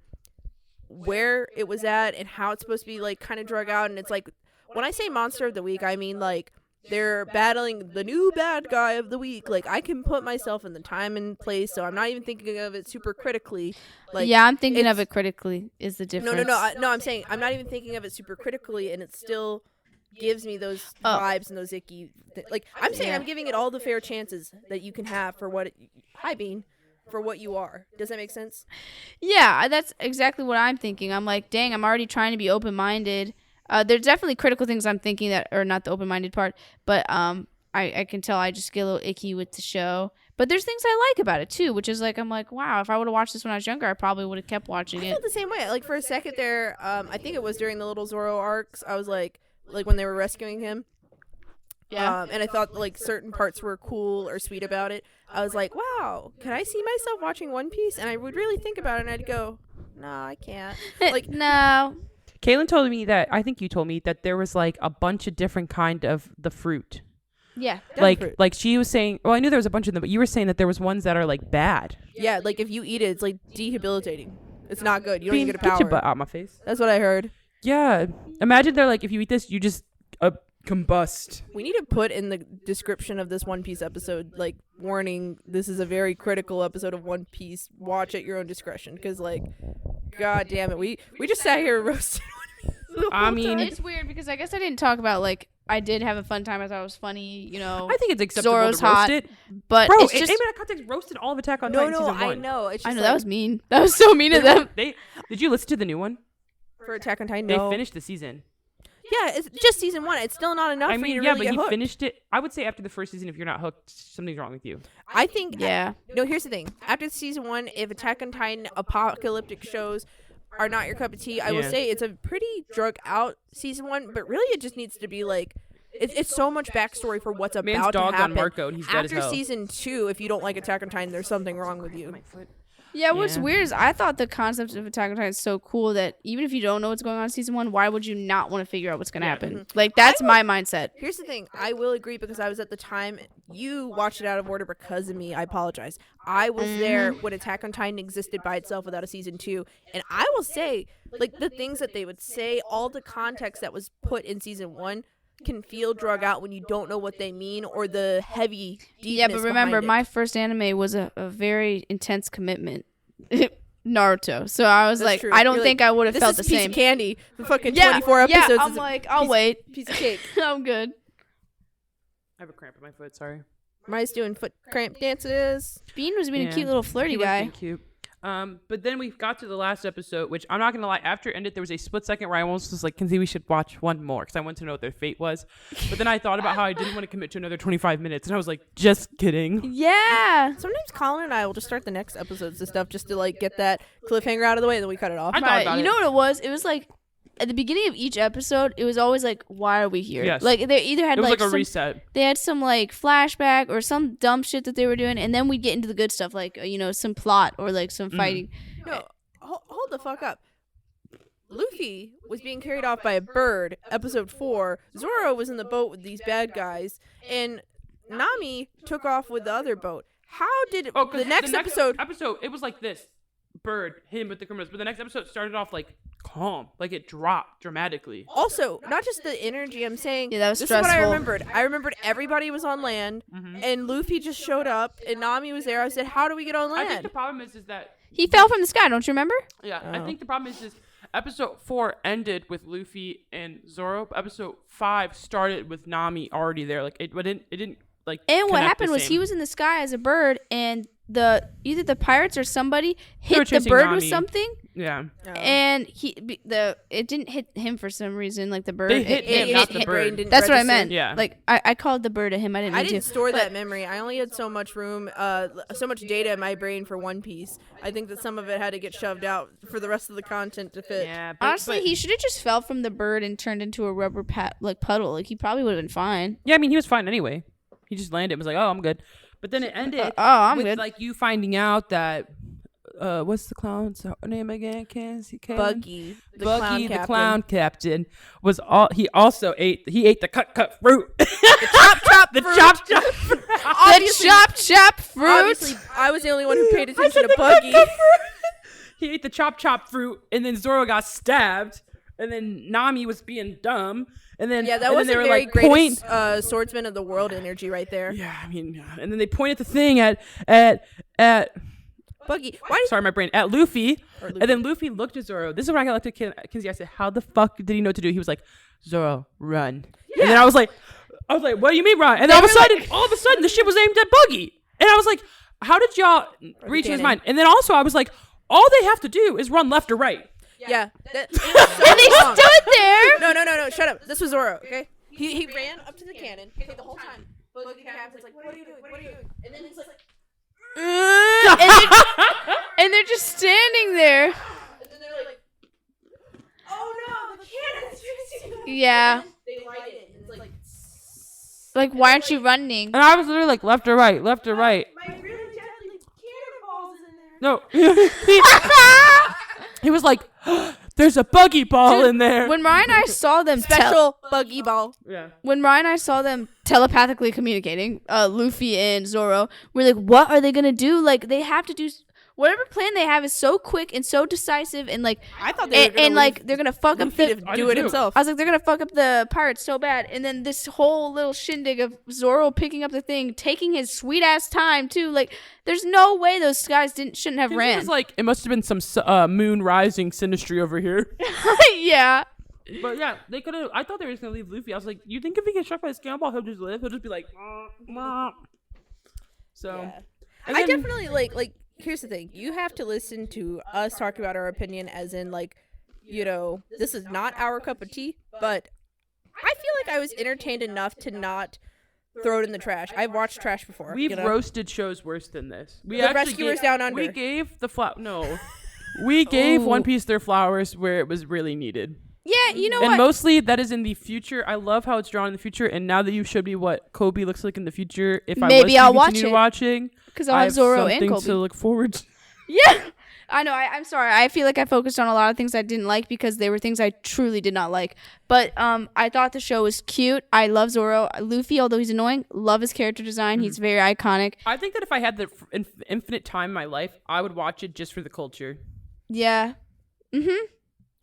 S2: where it was at and how it's supposed to be like kind of drug out. And it's like, when I say monster of the week, I mean like they're battling the new bad guy of the week. Like, I can put myself in the time and place, so I'm not even thinking of it super critically. Like,
S1: yeah, I'm thinking of it critically is the difference.
S2: No, I'm saying I'm not even thinking of it super critically, and it still gives me those vibes and those icky like, I'm saying I'm giving it all the fair chances that you can have for what hi Bean, for what you are. Does that make sense?
S1: Yeah, that's exactly what I'm thinking. I'm like, dang, I'm already trying to be open-minded. There's definitely critical things I'm thinking that are not the open-minded part, but I can tell I just get a little icky with the show. But there's things I like about it too, which is like, I'm like, wow, if I would have watched this when I was younger, I probably would have kept watching
S2: I
S1: it.
S2: felt the same way. Like, for a second there, I think it was during the little Zoro arcs, I was like when they were rescuing him.
S1: Yeah.
S2: And I thought like certain parts were cool or sweet about it. I was like, wow, can I see myself watching One Piece? And I would really think about it and I'd go, no, I can't. Like,
S1: no.
S3: Kaylin told me that, I think you told me that there was like a bunch of different kind of the fruit.
S1: Yeah.
S3: Like she was saying, well, I knew there was a bunch of them, but you were saying that there was ones that are like bad.
S2: yeah, like if you eat it, it's like debilitating. It's not good. You don't even get a
S3: Get
S2: power.
S3: your butt out my face.
S2: That's what I heard.
S3: Yeah. Imagine they're like, if you eat this, you just combust.
S2: We need to put in the description of this One Piece episode, like, warning, this is a very critical episode of One Piece. Watch at your own discretion. Because, like, god damn it. We just sat here and roasted One Piece.
S3: I mean,
S1: It's weird because I guess I didn't talk about, like, I did have a fun time. I thought it was funny, you know.
S3: I think it's acceptable
S1: Zoro's
S3: to roast
S1: hot,
S3: it.
S1: but
S3: Bro,
S1: it's just...
S3: Aim at Context roasted all of Attack on
S2: No,
S3: Titan season 1.
S2: I know. It's just
S1: I know,
S2: like,
S1: that was mean. That was so mean of them.
S3: Did you listen to the new one?
S2: for Attack on Titan,
S3: They
S2: no.
S3: finished the season.
S2: Yeah, it's just season 1. It's still not enough
S3: I
S2: for
S3: mean,
S2: you to
S3: yeah,
S2: really
S3: but
S2: get
S3: he
S2: hooked.
S3: finished it. I would say after the first season, if you're not hooked, something's wrong with you.
S2: I think...
S1: Yeah.
S2: No, here's the thing. After season 1, if Attack on Titan apocalyptic shows are not your cup of tea, I will
S3: Yeah.
S2: say it's a pretty drug out season 1, but really it just needs to be like... It's so much backstory for what's
S3: Man's
S2: about to
S3: dogged
S2: happen.
S3: on Marco, and he's dead as
S2: After
S3: hell.
S2: season 2, if you don't like Attack on Titan, there's something wrong with you.
S1: Yeah, what's
S3: Yeah.
S1: weird is I thought the concept of Attack on Titan is so cool that even if you don't know what's going on in season 1, why would you not want to figure out what's going to happen? Like, that's my mindset.
S2: Here's the thing. I will agree because I was at the time. You watched it out of order because of me. I apologize. I was there when Attack on Titan existed by itself without a season 2. And I will say, like, the things that they would say, all the context that was put in season 1 can feel drug out when you don't know what they mean or the heavy deepness
S1: Yeah, but remember,
S2: behind it.
S1: my first anime was a very intense commitment. Naruto. So I was
S2: That's
S1: like,
S2: true.
S1: I don't
S2: You're
S1: think
S2: like,
S1: I would have
S2: this
S1: felt
S2: is
S1: the
S2: a piece
S1: same.
S2: of candy. The fucking
S1: Yeah,
S2: 24
S1: yeah,
S2: episodes
S1: I'm
S2: is a
S1: like, I'll
S2: piece-
S1: wait.
S2: piece of cake.
S1: I'm good.
S3: I have a cramp in my foot, sorry.
S2: Mariah's doing foot cramp dances.
S1: Bean was being
S3: Yeah.
S1: a cute little flirty
S3: He was
S1: guy.
S3: being cute. But then we got to the last episode, which I'm not gonna lie. After it ended, there was a split second where I almost was like, "Kinsey, we should watch one more," because I wanted to know what their fate was. But then I thought about how I didn't want to commit to another 25 minutes, and I was like, "Just kidding."
S1: Yeah.
S2: Sometimes Colin and I will just start the next episodes and stuff just to like get that cliffhanger out of the way, and then we cut it off.
S3: I thought
S1: Right.
S3: about
S1: You
S3: it.
S1: know what it was? It was like at the beginning of each episode, it was always like, why are we here?
S3: Yes.
S1: Like they either had
S3: It was like a
S1: some,
S3: reset.
S1: they had some like flashback or some dumb shit that they were doing, and then we'd get into the good stuff, like you know, some plot or like some fighting.
S2: No, hold the fuck up. Luffy was being carried off by a bird. Episode 4. Zoro was in the boat with these bad guys, and Nami took off with the other boat. How did
S3: 'cause
S2: the next episode?
S3: it was like this: bird hit him with the criminals. But the next episode started off like calm, like it dropped dramatically.
S2: Also, not just the energy. I'm saying.
S1: Yeah, that was
S2: this is what I
S1: stressful.
S2: remembered. I remembered everybody was on land, and Luffy just showed up, and Nami was there. I said, "How do we get on
S3: I think
S2: land?"
S3: the problem is that
S1: He fell from the sky. Don't you remember?
S3: yeah,
S2: Oh.
S3: I think the problem is episode 4 ended with Luffy and Zoro. Episode 5 started with Nami already there. Like it didn't like.
S1: And what
S3: connect
S1: happened
S3: the
S1: was
S3: same.
S1: he was in the sky as a bird, and either the pirates or somebody
S3: They were
S1: hit the
S3: chasing
S1: bird with
S3: Nami.
S1: something,
S3: Yeah.
S1: and it didn't hit him for some reason. Like the bird,
S3: They hit him, not the
S2: hit
S3: bird.
S2: brain, didn't
S1: That's what I
S2: register.
S1: meant.
S3: Yeah.
S1: Like I called the bird a him. I didn't.
S2: I
S1: mean
S2: didn't
S1: to.
S2: store
S1: But-
S2: that memory. I only had so much room, so much data in my brain for One Piece. I think that some of it had to get shoved out for the rest of the content to fit.
S3: Yeah.
S1: Honestly, he should have just fell from the bird and turned into a rubber puddle. Like he probably would have been fine.
S3: Yeah, I mean, he was fine anyway. He just landed and was like, oh, I'm good. But then it ended
S1: I'm
S3: with,
S1: good.
S3: like, you finding out that, what's the clown's name again?
S2: Buggy,
S3: Buggy, the
S2: captain.
S3: clown captain, was he ate the cut fruit.
S2: The chop
S3: the
S2: fruit.
S3: chop.
S1: The chop fruit.
S2: Obviously, I was the only one who paid attention to Buggy.
S3: He ate the chop fruit, and then Zoro got stabbed, and then Nami was being dumb, and then
S2: Yeah, that
S3: and
S2: was
S3: then
S2: a
S3: they were
S2: very
S3: like
S2: greatest swordsman of the world energy right there.
S3: Yeah, I mean, and then they pointed the thing at
S2: Buggy, why
S3: sorry, my brain, at Luffy,
S2: Or Luffy.
S3: and then Luffy looked at Zoro. This is when I got looked at Kinsey. I said, "How the fuck did he know what to do?" He was like, "Zoro, run." And then I was like, "What do you mean run?" And then all of a sudden, the shit was aimed at Buggy, and I was like, "How did y'all reach his
S2: cannon.
S3: mind?" And then also, I was like, "All they have to do is run left or right."
S2: Yeah.
S1: And they stood there.
S2: No. Shut up. This was Zoro. Okay. He ran up to the cannon. Okay, the whole time. Buggy Captain's like, "What are you doing? What are you doing?" And then he's like,
S1: And they're just standing there.
S2: and then they're like, "Oh no, the cannon's fixing."
S1: Yeah.
S2: They light it. And it's like,
S1: Like, why aren't you running?
S3: And I was literally like, left or right, left or right.
S2: my really deadly cannonballs in there.
S3: No. He was like, there's a buggy ball in there.
S1: When Ryan and I saw them
S2: Special buggy ball.
S3: Yeah.
S1: when Ryan and I saw them telepathically communicating, Luffy and Zoro, we're like, what are they gonna do? Like, they have to do whatever plan they have is so quick and so decisive, and like,
S2: I thought they were gonna
S1: and like they're gonna fuck up
S2: Luffy
S1: the.
S2: to
S3: I
S2: do
S3: did
S2: it
S3: too.
S2: himself.
S1: I was like, they're gonna fuck up the pirates so bad, and then this whole little shindig of Zoro picking up the thing, taking his sweet ass time too. Like, there's no way those guys shouldn't have
S3: It
S1: ran.
S3: was like, it must have been some moon rising synastry over here.
S1: Yeah.
S3: But yeah, they could have. I thought they were just gonna leave Luffy. I was like, you think if he gets struck by a cannonball, he'll just live? He'll just be like, so.
S2: Yeah.
S3: And
S2: I
S3: then-
S2: definitely like. Here's the thing: you have to listen to us talk about our opinion, as in like, this is not our cup of tea. But I feel like I was entertained enough to not throw it in the trash. I've watched trash before.
S3: We've roasted shows worse than this. We
S2: The
S3: actually
S2: Rescuers Down Under.
S3: We gave the no. We gave One Piece their flowers where it was really needed.
S1: Yeah, you know
S3: And
S1: what?
S3: mostly that is in the future. I love how it's drawn in the future. And now that you showed me what Kobe looks like in the future, if I
S1: Maybe
S3: was
S1: I'll
S3: to
S1: watch
S3: continue
S1: it.
S3: watching,
S1: Because I'll
S3: I
S1: have
S3: have
S1: Zoro and
S3: something
S1: Kobe.
S3: to look forward to.
S1: Yeah. I know. I'm sorry. I feel like I focused on a lot of things I didn't like because they were things I truly did not like. But I thought the show was cute. I love Zoro. Luffy, although he's annoying, love his character design. He's very iconic.
S3: I think that if I had the infinite time in my life, I would watch it just for the culture.
S1: Yeah. Mm-hmm.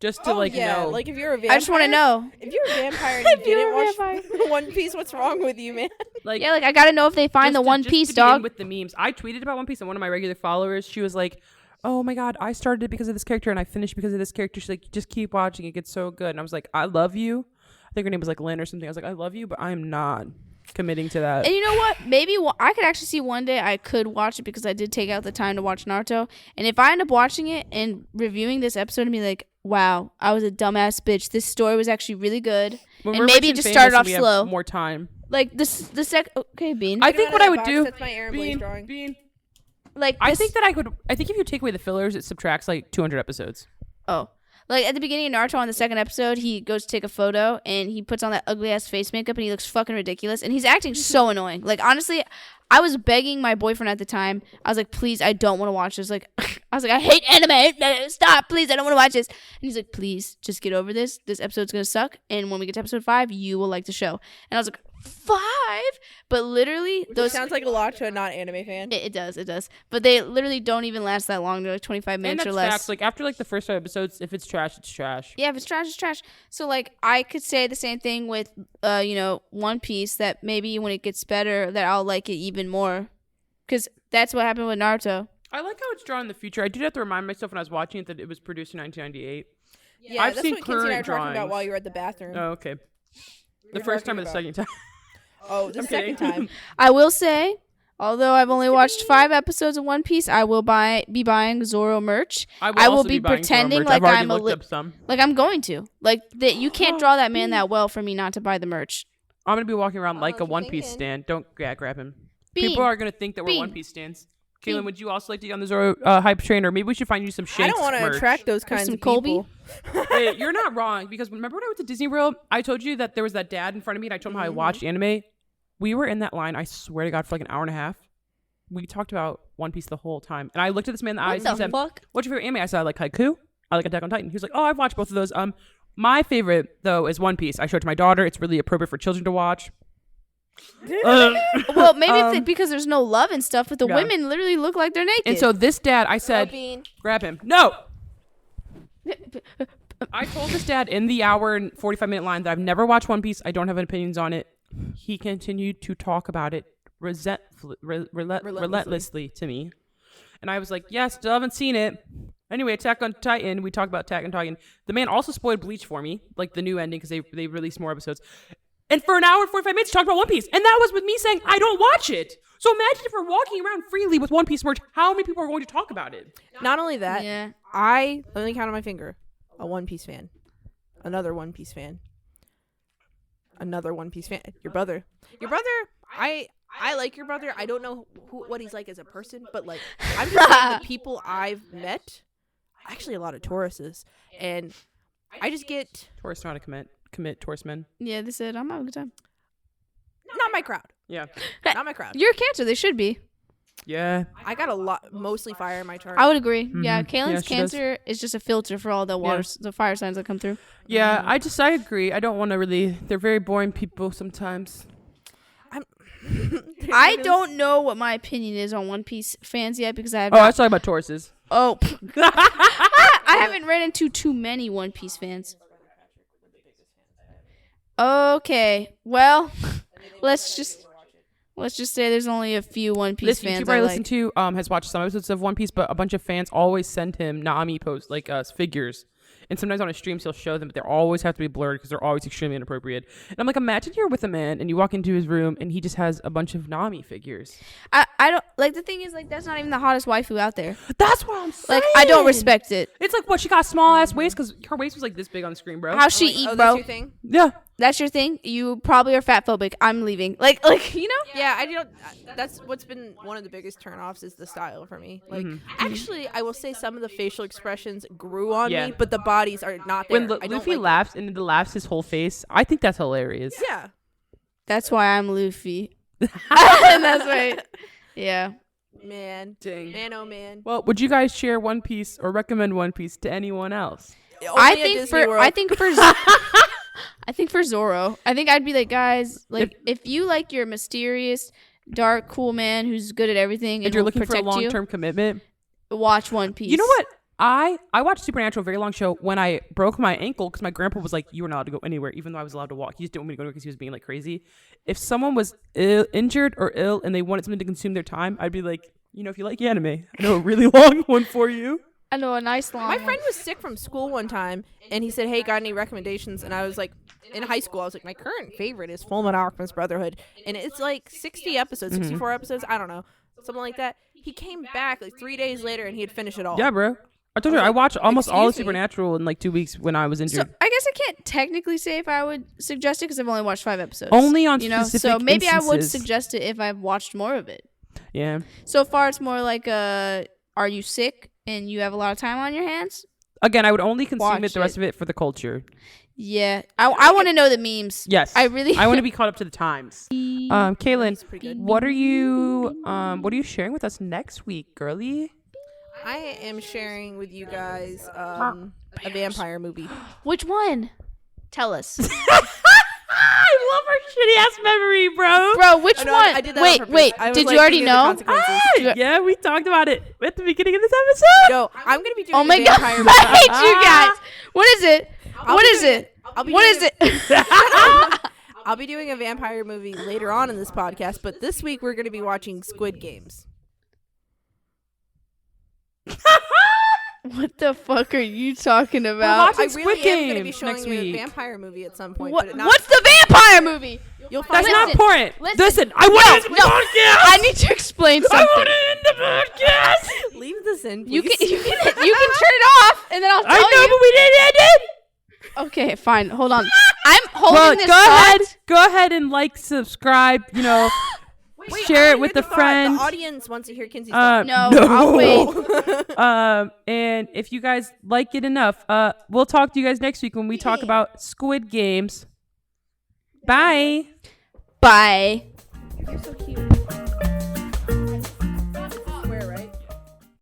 S3: Just to like know.
S2: like if you're a vampire.
S1: I just want to know.
S2: If you're a vampire and you
S1: If you're
S2: didn't
S1: a
S2: watch
S1: vampire.
S2: One Piece, what's wrong with you, man?
S3: like
S1: Yeah, like I got to know if they find
S3: just
S1: the
S3: to-
S1: One
S3: just
S1: Piece,
S3: to be in
S1: dog.
S3: with the memes. I tweeted about One Piece and one of my regular followers, she was like, oh my god, I started it because of this character and I finished because of this character. She's like, just keep watching, it gets so good. And I was like, I love you. I think her name was like Lynn or something. I was like, I love you, but I am not committing to that.
S1: And you know what? Maybe I could actually see one day I could watch it because I did take out the time to watch Naruto. And if I end up watching it and reviewing this episode and be like, wow, I was a dumbass bitch. This story was actually really good.
S3: When
S1: and
S3: we're
S1: maybe
S3: rich
S1: it just
S3: famous
S1: started
S3: and
S1: off
S3: we have
S1: slow.
S3: more time.
S1: Like okay, Bean.
S3: I think what I would do,
S2: That's my Aaron Blaze drawing.
S3: Bean,
S1: like
S3: I
S1: this-
S3: think that I think if you take away the fillers, it subtracts like 200 episodes.
S1: Oh. Like at the beginning of Naruto on the second episode, he goes to take a photo and he puts on that ugly ass face makeup and he looks fucking ridiculous and he's acting so annoying. Like honestly, I was begging my boyfriend at the time. I was like, please, I don't want to watch this. Like I was like, I hate anime. Stop, please, I don't want to watch this. And he's like, please, just get over this. This episode's gonna suck. And when we get to episode 5, you will like the show. And I was like, 5? But literally those
S2: Sounds like a lot to a not anime fan.
S1: it does. But they literally don't even last that long. They're like 25
S3: And
S1: minutes
S3: that's
S1: or less.
S3: facts. Like after like the first 5 episodes, if it's trash, it's trash.
S1: Yeah, if it's trash, it's trash. So like I could say the same thing with One Piece, that maybe when it gets better that I'll like it even more. Cuz that's what happened with Naruto.
S3: I like how it's drawn in the future. I did have to remind myself when I was watching it that it was produced in 1998.
S2: Yeah,
S3: I've
S2: that's
S3: seen
S2: what Kinsey and I were
S3: current
S2: talking about
S3: drawings.
S2: while you were at the bathroom.
S3: Oh, okay.
S2: We
S3: The
S2: were
S3: first time
S2: talking
S3: or the
S2: about-
S3: second time.
S2: Oh, the
S3: I'm
S2: second
S3: kidding.
S2: time.
S1: I will say Although I've only watched 5 episodes of One Piece, I will be buying Zoro merch. I will
S3: also
S1: be
S3: buying
S1: pretending
S3: Zoro merch.
S1: like
S3: I've already
S1: I'm a
S3: looked up some.
S1: like I'm going to. Like that you can't draw that man that well for me not to buy the merch.
S3: I'm gonna be walking around like a
S2: what you
S3: One Piece
S2: thinking?
S3: stand. Don't grab him.
S1: Bean.
S3: People are gonna think that we're
S1: Bean.
S3: One Piece stands.
S1: Bean.
S3: Kaylin, would you also like to get on the Zoro hype train, or maybe we should find you some Shanks
S2: I don't want to
S3: merch?
S2: attract those kinds
S1: some
S2: of
S1: Colby?
S2: people.
S3: Hey, you're not wrong, because remember when I went to Disney World, I told you that there was that dad in front of me and I told him how I watched anime. We were in that line, I swear to God, for like an hour and a half. We talked about One Piece the whole time. And I looked at this man in the eyes and
S1: What
S3: he
S1: the
S3: said,
S1: fuck?
S3: "What's your favorite anime?" I said, "I like Haiku. I like Attack on Titan." He was like, "Oh, I've watched both of those." My favorite though is One Piece. I showed it to my daughter. It's really appropriate for children to watch.
S1: Well, maybe it's because there's no love and stuff, but the
S3: Yeah.
S1: women literally look like they're naked.
S3: And so this dad, I said,
S2: Bean.
S3: grab him. No. I told this dad in the hour and 45-minute line that I've never watched One Piece. I don't have opinions on it. He continued to talk about it relentlessly to me. And I was like, yes, still haven't seen it. Anyway, Attack on Titan. We talked about Attack on Titan. The man also spoiled Bleach for me, like the new ending, because they released more episodes. And for an hour and 45 minutes, he talked about One Piece. And that was with me saying, I don't watch it. So imagine if we're walking around freely with One Piece merch, how many people are going to talk about it?
S2: Not only that,
S1: Yeah.
S2: let me count on my finger. A One Piece fan. Another One Piece fan. Another One Piece fan. Your brother. I like your brother. I don't know what he's like as a person, but like I'm just saying the people I've met, actually a lot of Tauruses, and I just get
S3: Taurus know how to commit Taurus men.
S1: Yeah, they said I'm having a good time.
S2: not my crowd.
S3: Yeah.
S2: Not my crowd.
S1: You're a Cancer. They should be.
S3: Yeah.
S2: I got a lot, mostly fire in my chart.
S1: I would agree. Yeah,
S3: Mhm.
S1: Kaylin's
S3: Yeah, she does.
S1: Cancer is just a filter for all the the fire signs that come through.
S3: Yeah, I agree. I don't want to really, they're very boring people sometimes.
S1: I don't know what my opinion is on One Piece fans yet because I have
S3: Oh, I was talking about Tauruses.
S1: Oh, I haven't ran into too many One Piece fans. Okay, well, let's just say there's only a few One Piece
S3: This
S1: fans
S3: YouTuber I
S1: I
S3: listen
S1: like.
S3: to has watched some episodes of One Piece, but a bunch of fans always send him Nami posts, like figures. And sometimes on his streams he'll show them, but they always have to be blurred because they're always extremely inappropriate. And I'm like, imagine you're with a man and you walk into his room and he just has a bunch of Nami figures.
S1: I don't like the thing is like that's not even the hottest waifu out there.
S3: That's what I'm saying.
S1: Like I don't respect it.
S3: It's like, what, she got a small ass waist? Because her waist was like this big on the screen, bro.
S1: How's she
S2: Like,
S1: eat,
S2: oh,
S1: bro?
S2: that's your thing?
S3: Yeah.
S1: That's your thing. You probably are fat phobic. I'm leaving. Like you know.
S2: Yeah, I don't. That's what's been one of the biggest turnoffs is the style for me. Like, actually, I will say some of the facial expressions grew on
S3: Yeah.
S2: me, but the bodies are not there.
S3: When
S2: I don't
S3: Luffy
S2: like
S3: laughs and it laughs his whole face, I think that's hilarious.
S2: it. Yeah.
S1: That's why I'm Luffy. And that's why. Yeah.
S2: Man.
S3: Dang.
S2: Man, oh man.
S3: Well, would you guys share One Piece or recommend One Piece to anyone else?
S1: I think for Zoro, I think I'd be like, guys, like if you like your mysterious, dark, cool man who's good at everything
S3: If
S1: and
S3: you're
S1: will
S3: looking for a
S1: protect you,
S3: long-term commitment,
S1: watch One Piece.
S3: you know what? I watched Supernatural, a very long show, when I broke my ankle because my grandpa was like, you were not allowed to go anywhere, even though I was allowed to walk. He just didn't want me to go anywhere because he was being like crazy. If someone was injured or ill and they wanted something to consume their time, I'd be like, you know, if you like anime, I know a really long one for you.
S1: I know a nice long.
S2: My
S1: one.
S2: friend was sick from school one time, and he said, "Hey, got any recommendations?" And I was like, in high school, I was like, my current favorite is Fullmetal Alchemist Brotherhood, and it's like 60 episodes, 64 episodes, I don't know, something like that. He came back like 3 days later, and he had finished it all.
S3: Yeah, bro. I told you, I watched almost all of
S2: excuse me.
S3: Supernatural in like 2 weeks when I was injured.
S1: So I guess I can't technically say if I would suggest it because I've only watched 5 episodes.
S3: Only on
S1: you know,
S3: specific
S1: so maybe I would
S3: instances.
S1: suggest it if I've watched more of it.
S3: Yeah.
S1: So far, it's more like are you sick and you have a lot of time on your hands?
S3: Again, I would only consume
S1: Watch
S3: it the rest
S1: it.
S3: of it for the culture.
S1: Yeah, I want to know the memes.
S3: Yes.
S1: I really.
S3: I want to be caught up to the times. Kaylin,
S2: It's pretty good.
S3: what are you sharing with us next week, girly?
S2: I am sharing with you guys a vampire movie.
S1: Which one? Tell us,
S3: I love our shitty ass memory, bro.
S1: bro. Which
S2: Oh, no,
S1: one?
S2: I did that on
S1: wait,
S2: purpose.
S1: wait.
S2: I was,
S1: Did
S2: like,
S1: you already
S2: thinking of the
S1: know?
S2: consequences.
S3: Yeah, we talked about it at the beginning of this episode.
S2: No, I'm gonna be doing
S1: Oh my
S2: a
S1: god!
S2: vampire
S1: I
S2: movie.
S1: hate you guys. What is it?
S2: I'll
S1: What
S2: be
S1: is
S2: doing
S1: it?
S2: I'll be
S1: What
S2: doing
S1: is
S2: a-
S1: it?
S2: I'll be doing a vampire movie later on in this podcast, but this week we're going to be watching Squid Games.
S1: What the fuck are you talking about?
S3: watching
S2: I
S3: Squid
S2: really am going to be
S3: Games
S2: showing
S3: next
S2: you a
S3: week.
S2: vampire movie at some point.
S1: What,
S2: but not,
S1: what's the vampire movie?
S2: You'll find
S3: That's
S2: out.
S3: not important.
S1: listen.
S3: I want it in the
S1: No,
S3: podcast.
S1: I need to explain something.
S3: I want it in the podcast.
S2: Leave this in, please.
S1: You can you can turn it off, and then I'll tell
S3: I know,
S1: you.
S3: but we didn't end it.
S1: Okay, fine. Hold on. I'm holding
S3: Well,
S1: this
S3: go
S1: thought.
S3: ahead. Go ahead and subscribe.
S2: Wait,
S3: share
S2: I
S3: it
S2: wanna
S3: with
S2: hear
S3: a
S2: the thought.
S3: friend.
S2: The audience wants to hear Kinsey's thought.
S1: No, I'll wait.
S3: And if you guys like it enough, we'll talk to you guys next week when we talk about Squid Games. Bye.
S1: Bye.
S2: You're so cute.